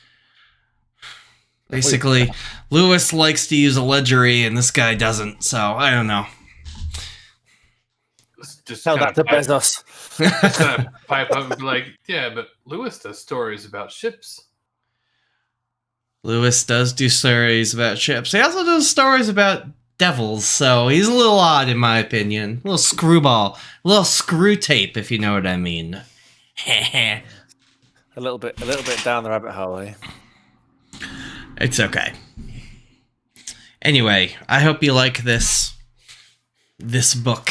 Basically, Lewis likes to use a ledgery, and this guy doesn't, so I don't know. Just Tell that to pipe, Bezos. just kind of pipe up and be like, "Yeah, but Lewis does stories about ships." Lewis does do stories about ships. He also does stories about devils, so he's a little odd, in my opinion. A little screwball. A little screw tape, if you know what I mean. a little bit down the rabbit hole, eh? It's okay. Anyway, I hope you like this book.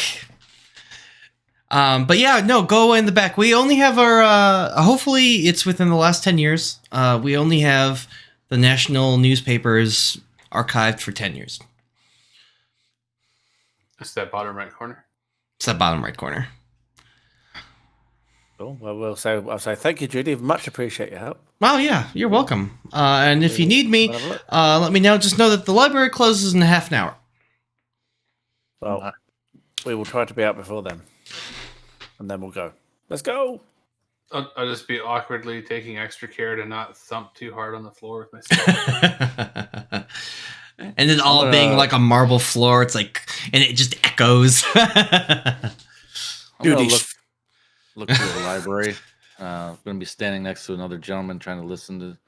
But yeah, no, go in the back. We only have our, hopefully it's within the last 10 years. We only have the national newspapers archived for 10 years. That's that bottom right corner. It's that bottom right corner. Oh, well, I'll say thank you, Judy. Much appreciate your help. Well, yeah, you're welcome. And if you need me, Have a look. let me know. Just know that the library closes in a half an hour. Well, we will try to be out before then. And then we'll go. Let's go. I'll just be awkwardly taking extra care to not thump too hard on the floor with my stick. And it all being like a marble floor. It's like, and it just echoes. I'm gonna Dude, look through the library. I'm gonna be standing next to another gentleman, trying to listen to,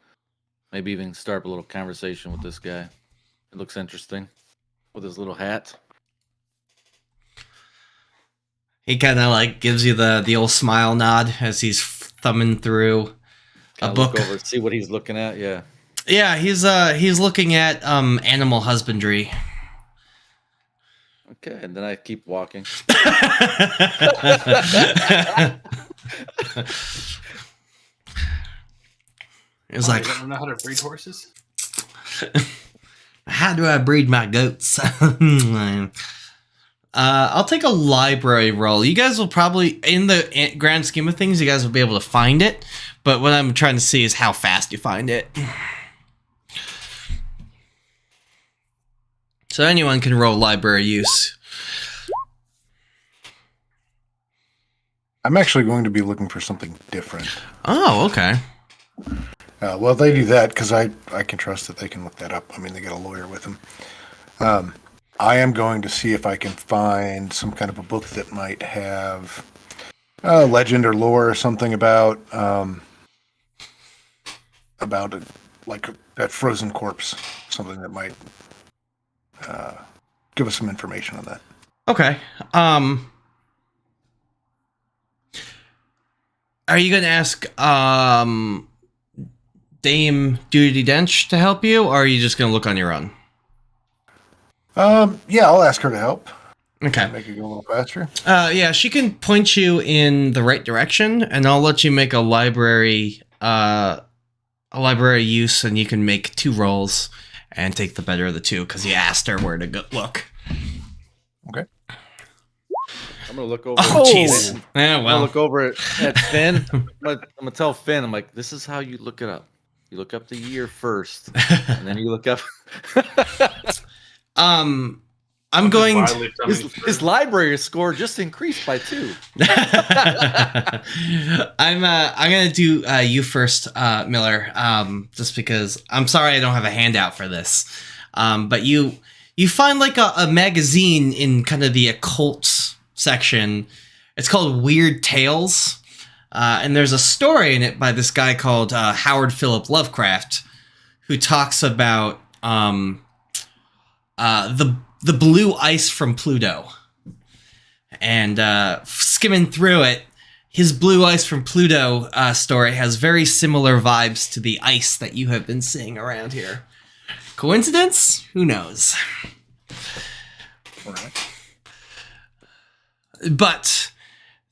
maybe even start a little conversation with this guy. It looks interesting with his little hat. He kind of like gives you the old smile nod as he's thumbing through a book. Look over, see what he's looking at. Yeah. Yeah, he's looking at animal husbandry. Okay, and then I keep walking. It's like, I don't know how to breed horses. how do I breed my goats? I'll take a library roll. You guys will probably, in the grand scheme of things, you guys will be able to find it. But what I'm trying to see is how fast you find it. So anyone can roll library use. I'm actually going to be looking for something different. Oh, okay. Well, they do that because I can trust that they can look that up. I mean, they got a lawyer with them. I am going to see if I can find some kind of a book that might have legend or lore or something about like that frozen corpse, something that might give us some information on that. Okay. Are you going to ask Dame Duty Dench to help you, or are you just going to look on your own? Yeah, I'll ask her to help. Okay. Make it go a little faster. Yeah, she can point you in the right direction, and I'll let you make a library use, and you can make 2 rolls and take the better of the 2 because you asked her where to go look. Okay. I'm gonna look over. Oh, jeez. Yeah, I'm gonna well. look over at Finn. I'm gonna tell Finn. I'm like, this is how you look it up. You look up the year first, and then you look up. I'm going. His library score just increased by 2. I'm gonna do you first, Miller. Just because I'm sorry I don't have a handout for this. But you find like a magazine in kind of the occult section. It's called Weird Tales, and there's a story in it by this guy called Howard Philip Lovecraft, who talks about the blue ice from Pluto. And skimming through it, his blue ice from Pluto story has very similar vibes to the ice that you have been seeing around here. Coincidence? Who knows? All right. But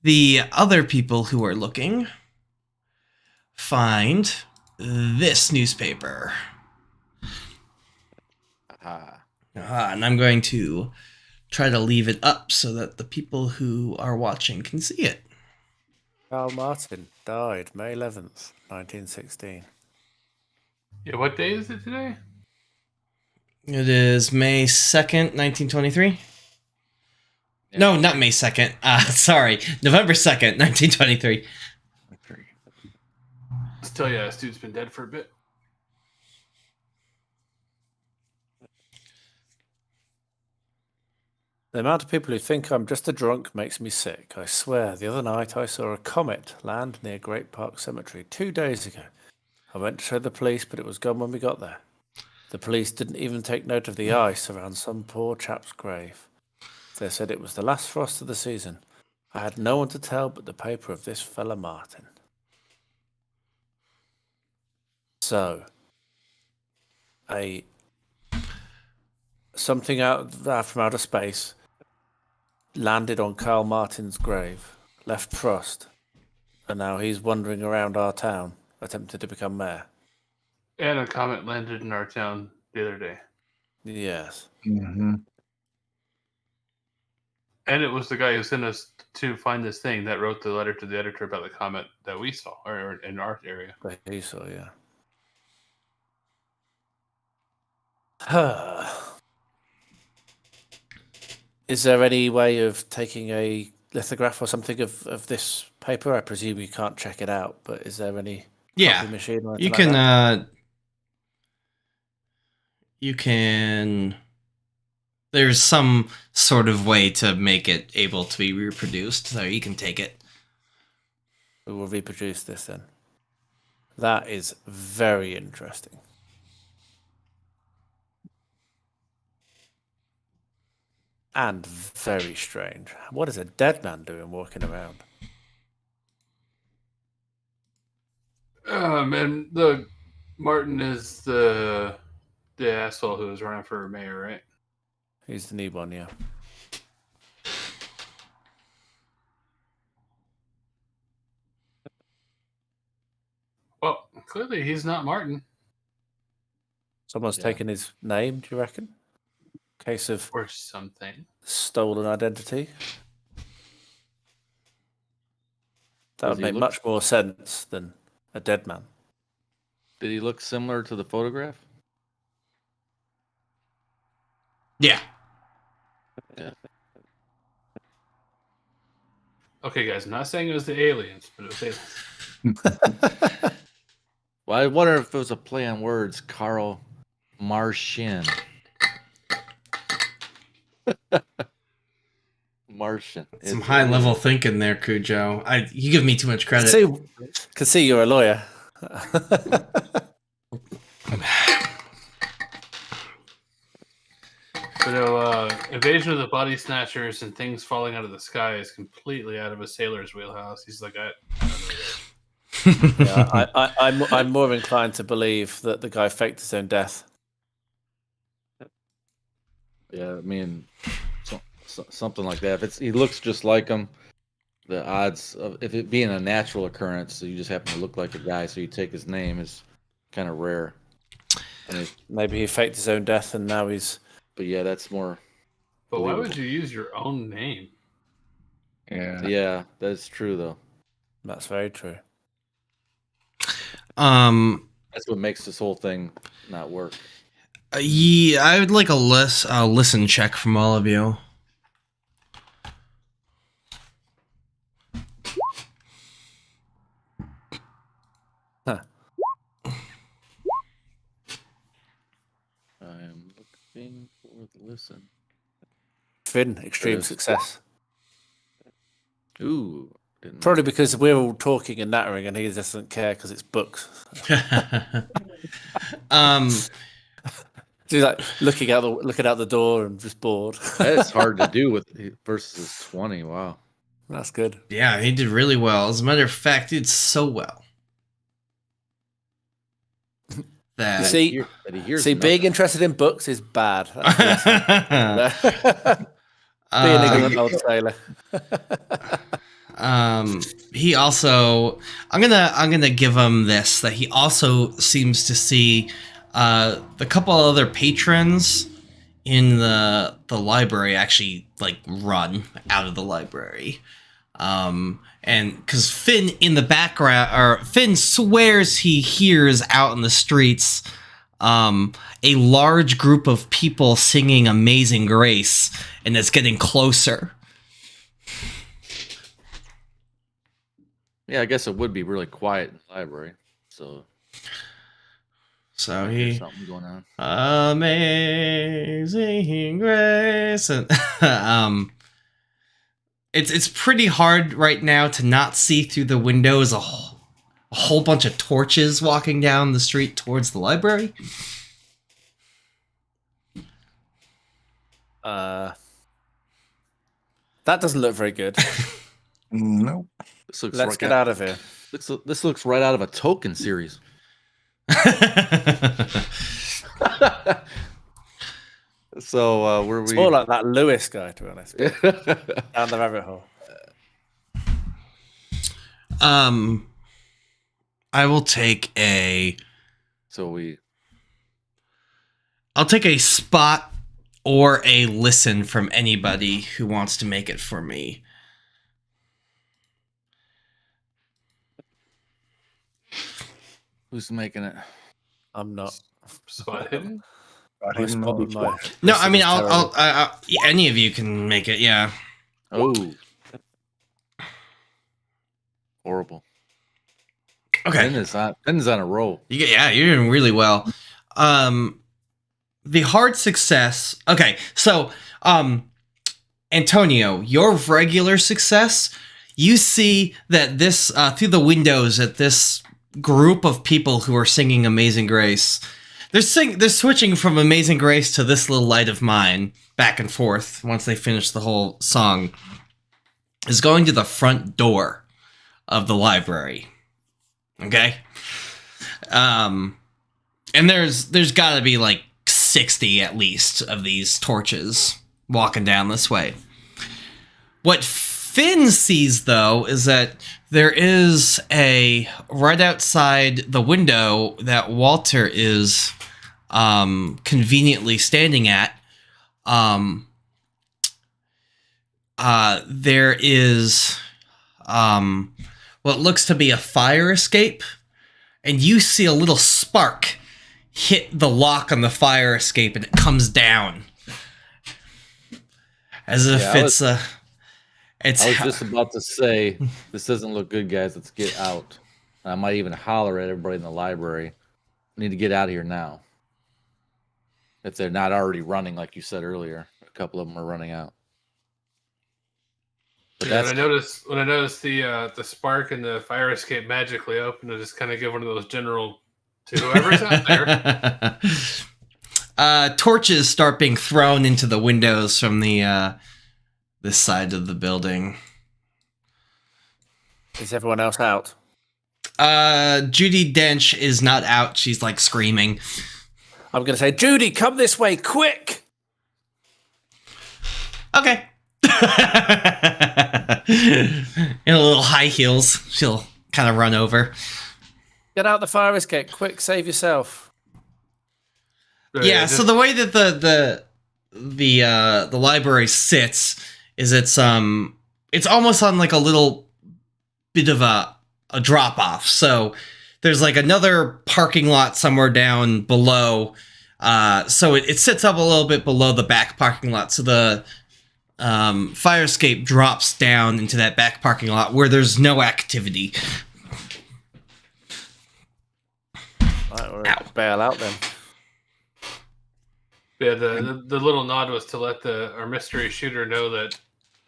the other people who are looking find this newspaper. And I'm going to try to leave it up so that the people who are watching can see it. Carl Martin died May 11th, 1916. Yeah, what day is it today? It is May 2nd, 1923. Yeah. No, not May 2nd. Sorry, November 2nd, 1923. Still, yeah, this dude's been dead for a bit. The amount of people who think I'm just a drunk makes me sick. I swear, the other night I saw a comet land near Great Park Cemetery 2 days ago. I went to show the police, but it was gone when we got there. The police didn't even take note of the ice around some poor chap's grave. They said it was the last frost of the season. I had no one to tell but the paper of this fella Martin. So, something from outer space landed on Carl Martin's grave, left frost, and now he's wandering around our town, attempting to become mayor. And a comet landed in our town the other day. Yes. Mm-hmm. And it was the guy who sent us to find this thing that wrote the letter to the editor about the comment that we saw, or in our area. That he saw, yeah. Is there any way of taking a lithograph or something of this paper? I presume you can't check it out, but is there any copy machine or anything You like can that? you can there's some sort of way to make it able to be reproduced, so you can take it. We will reproduce this then. That is very interesting. And very strange. What is a dead man doing walking around? And the Martin is the asshole who was running for mayor, right? He's the new one, yeah. Well, clearly he's not Martin. Someone's taken his name, do you reckon? Case of Or something. stolen identity. That Does would he make look- much more sense than a dead man. Did he look similar to the photograph? Yeah. Okay, guys, I'm not saying it was the aliens, but it was aliens. Well, I wonder if it was a play on words. Carl Martian. Martian. Some high level thinking there, Cujo. You give me too much credit. Can see you're a lawyer. But invasion of the body snatchers and things falling out of the sky is completely out of a sailor's wheelhouse. He's like, I don't know this. Yeah, I'm more inclined to believe that the guy faked his own death. Yeah, I mean, something like that. If he looks just like him, the odds of if it being a natural occurrence, so you just happen to look like a guy, so you take his name, is kind of rare. Maybe he faked his own death and now he's... But yeah, that's more. But why would believable. you use your own name? Yeah, that's true though. That's very true. That's what makes this whole thing not work. Yeah, I would like a listen check from all of you. Huh. I'm looking for the listen. Finn, extreme Yes. success. Ooh, didn't Probably because we're all talking and nattering and he doesn't care because it's books. So he's like looking out the door and just bored. That's hard to do with versus 20. Wow. That's good. Yeah, he did really well. As a matter of fact, he did so well. That You see, that he hears being nothing. interested in books is bad. Being a good old sailor. He also, I'm gonna give him this, that he also seems to see the couple other patrons in the library actually like run out of the library. And because Finn in the background, or Finn swears he hears out in the streets a large group of people singing Amazing Grace, and it's getting closer. Yeah, I guess it would be really quiet in the library. So So there's he, something going on. Amazing Grace, and it's pretty hard right now to not see through the windows a whole bunch of torches walking down the street towards the library. That doesn't look very good. Nope. This looks Let's get out of here. This looks right out of a Token series. So where It's we? more like that Lewis guy, to be honest. Down the rabbit hole. I will take a So I'll take a spot or a listen from anybody who wants to make it for me. Who's making it? I'm not. Spot hidden. Not My even spot maybe on my No, listen I mean, is terrible. I'll any of you can make it. Yeah. Oh, horrible. Okay. Ben's on a roll. Yeah, you're doing really well. The hard success. Okay, so Antonio, your regular success, you see that this through the windows at this group of people who are singing Amazing Grace. They're switching from Amazing Grace to This Little Light of Mine back and forth once they finish the whole song. Is going to the front door of the library. Okay? And there's got to be like 60 at least of these torches walking down this way. What Finn sees, though, is that there is right outside the window that Walter is conveniently standing at. There is what looks to be a fire escape, and you see a little spark hit the lock on the fire escape, and it comes down as if Yeah, it's I was just about to say, this doesn't look good, guys. Let's get out. I might even holler at everybody in the library. We need to get out of here now. If they're not already running, like you said earlier, a couple of them are running out. But Yeah, that's when I noticed the spark and the fire escape magically open, I just kind of give one of those general to whoever's out there. Torches start being thrown into the windows from the this side of the building. Is everyone else out? Judy Dench is not out. She's like screaming. I'm going to say, Judy, come this way, quick! Okay. In a little high heels, she'll kind of run over. Get out the fire escape, quick, save yourself. Yeah. So the way that the library sits is it's almost on like a little bit of a drop off. So there's like another parking lot somewhere down below. So it sits up a little bit below the back parking lot. So the fire escape drops down into that back parking lot where there's no activity. Right, we'll bail out then. Yeah, the little nod was to let our mystery shooter know that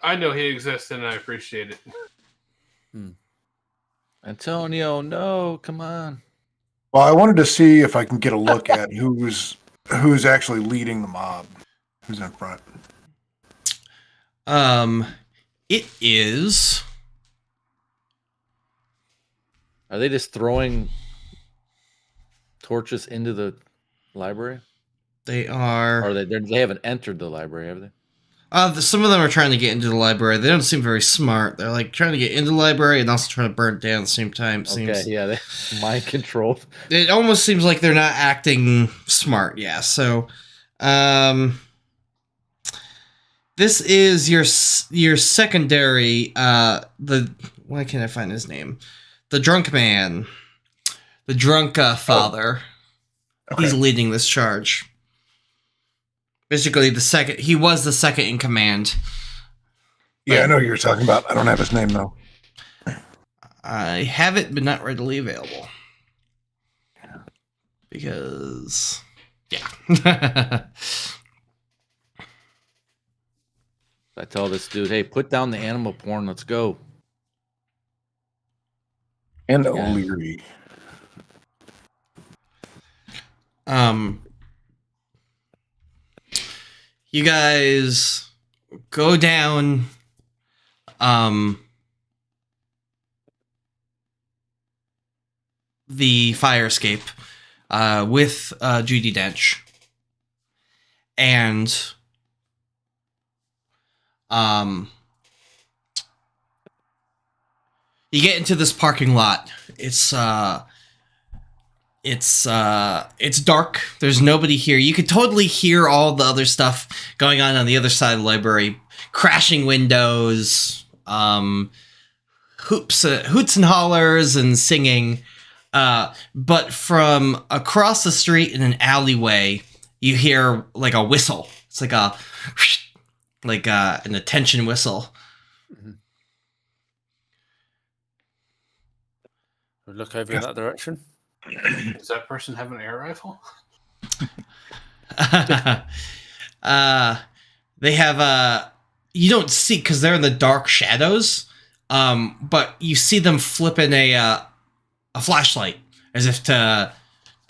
I know he exists and I appreciate it. Antonio. No, come on. Well, I wanted to see if I can get a look at who's actually leading the mob, who's in front. It is. Are they just throwing torches into the library? They are. Or they haven't entered the library, have they? Some of them are trying to get into the library. They don't seem very smart. They're like trying to get into the library and also trying to burn it down at the same time. Okay, yeah, they mind controlled. It almost seems like they're not acting smart. Yeah. So, this is your secondary. Why can't I find his name? The drunk man, the drunk father. Okay. He's leading this charge. Basically, he was the second in command. Yeah, I know who you're talking about. I don't have his name though. I have it, but not readily available. Because, yeah. I tell this dude, hey, put down the animal porn. Let's go. And O'Leary. You guys go down the fire escape with Judy Dench. And you get into this parking lot. It's It's dark. There's nobody here. You could totally hear all the other stuff going on the other side of the library. Crashing windows, hoots and hollers and singing. But from across the street in an alleyway, you hear like a whistle. It's like an attention whistle. We look over in that direction. Does that person have an air rifle? They have you don't see because they're in the dark shadows. But you see them flipping a flashlight as if to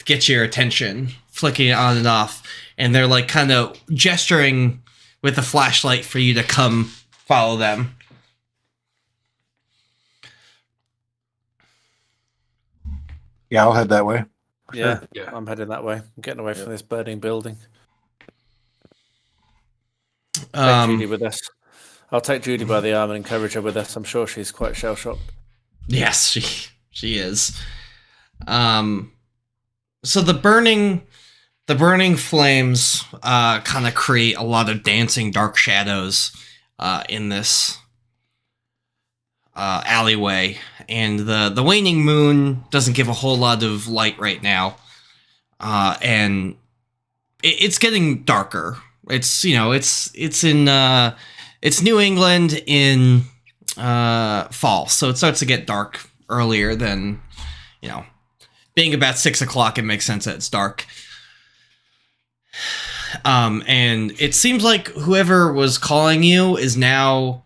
get your attention, flicking it on and off, and they're like kind of gesturing with the flashlight for you to come follow them. Yeah, I'll head that way. Yeah, Yeah. I'm heading that way. I'm getting away from this burning building. Take Judy with us. I'll take Judy by the arm and encourage her with us. I'm sure she's quite shell-shocked. Yes, she is. So the burning flames kind of create a lot of dancing dark shadows in this alleyway, and the waning moon doesn't give a whole lot of light right now, and it's getting darker. It's it's New England in fall, so it starts to get dark earlier than, being about 6 o'clock. It makes sense that it's dark. And it seems like whoever was calling you is now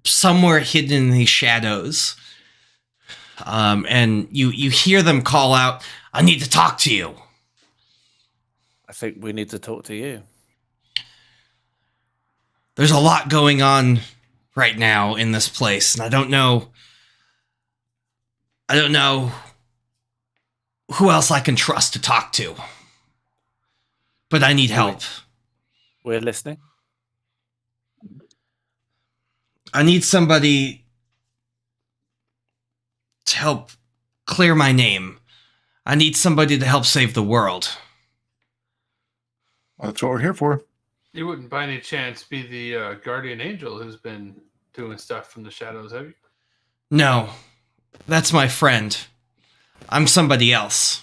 somewhere hidden in these shadows. And you hear them call out, "I need to talk to you." I think we need to talk to you. There's a lot going on right now in this place, and I don't know who else I can trust to talk to. But I need help. We're listening. I need somebody to help clear my name. I need somebody to help save the world. Well, that's what we're here for. You wouldn't by any chance be the guardian angel who's been doing stuff from the shadows, have you? No, that's my friend. I'm somebody else.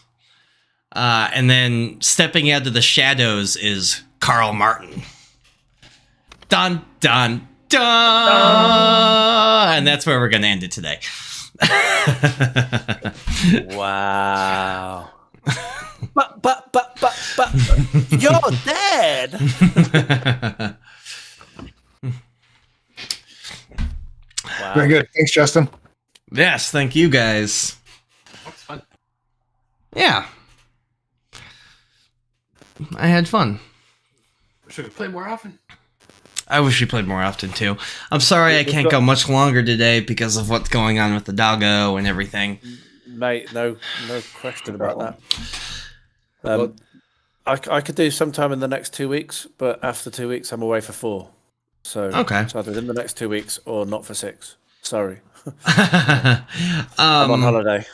And then stepping out of the shadows is Carl Martin. Dun, dun, dun! And that's where we're going to end it today. Wow. But, you're dead. Wow. Very good. Thanks, Justin. Yes, thank you guys. That's fun. Yeah. I had fun. Wish we could play more often. I wish we played more often too. I'm sorry I can't go much longer today because of what's going on with the doggo and everything. Mate, no question about that. I could do sometime in the next 2 weeks, but after 2 weeks I'm away for 4. So Okay. it's either in the next 2 weeks or not for 6. Sorry. I'm I'm on holiday.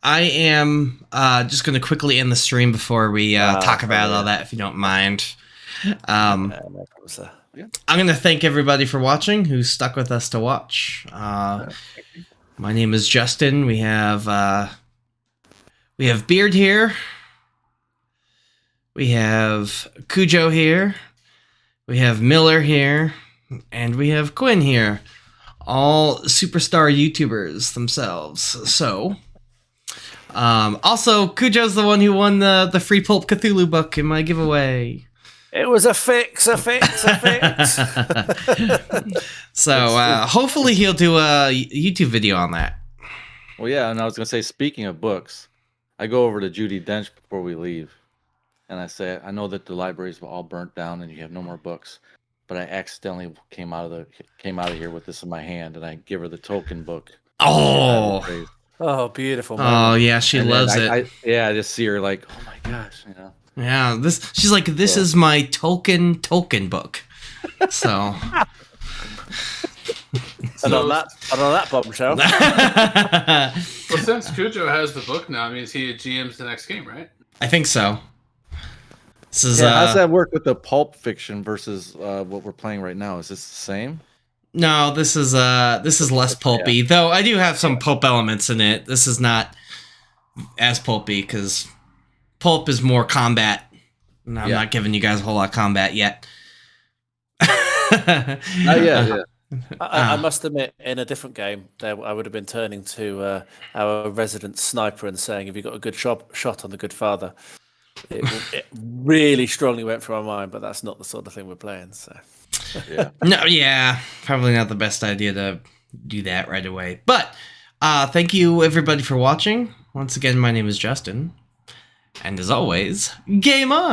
I am just going to quickly end the stream before we talk about all that, if you don't mind. I'm going to thank everybody for watching who stuck with us to watch. My name is Justin. We have Beard here. We have Cujo here. We have Miller here. And we have Quinn here. All superstar YouTubers themselves. So, also, Cujo's the one who won the free Pulp Cthulhu book in my giveaway. It was a fix. So, hopefully he'll do a YouTube video on that. Well, yeah, and I was going to say, speaking of books, I go over to Judi Dench before we leave, and I say, I know that the libraries were all burnt down and you have no more books, but I accidentally came out of here with this in my hand, and I give her the token book. Oh, Oh, beautiful. oh yeah, she And loves then it. I just see her like, oh my gosh, Yeah, she's like, this is my token book. So And on that bombshell. Well, since Cujo has the book now, it means he GMs the next game, right? I think so. This is how's that work with the pulp fiction versus what we're playing right now? Is this the same? No, this is less pulpy. Yeah. Though I do have some pulp elements in it. This is not as pulpy because pulp is more combat. And I'm not giving you guys a whole lot of combat yet. Yeah. I must admit, in a different game, I would have been turning to our resident sniper and saying, "Have you got a good shot on the Good Father?" It really strongly went through my mind, but that's not the sort of thing we're playing. So, yeah, probably not the best idea to do that right away. But thank you everybody for watching. Once again, my name is Justin, and as always, game on.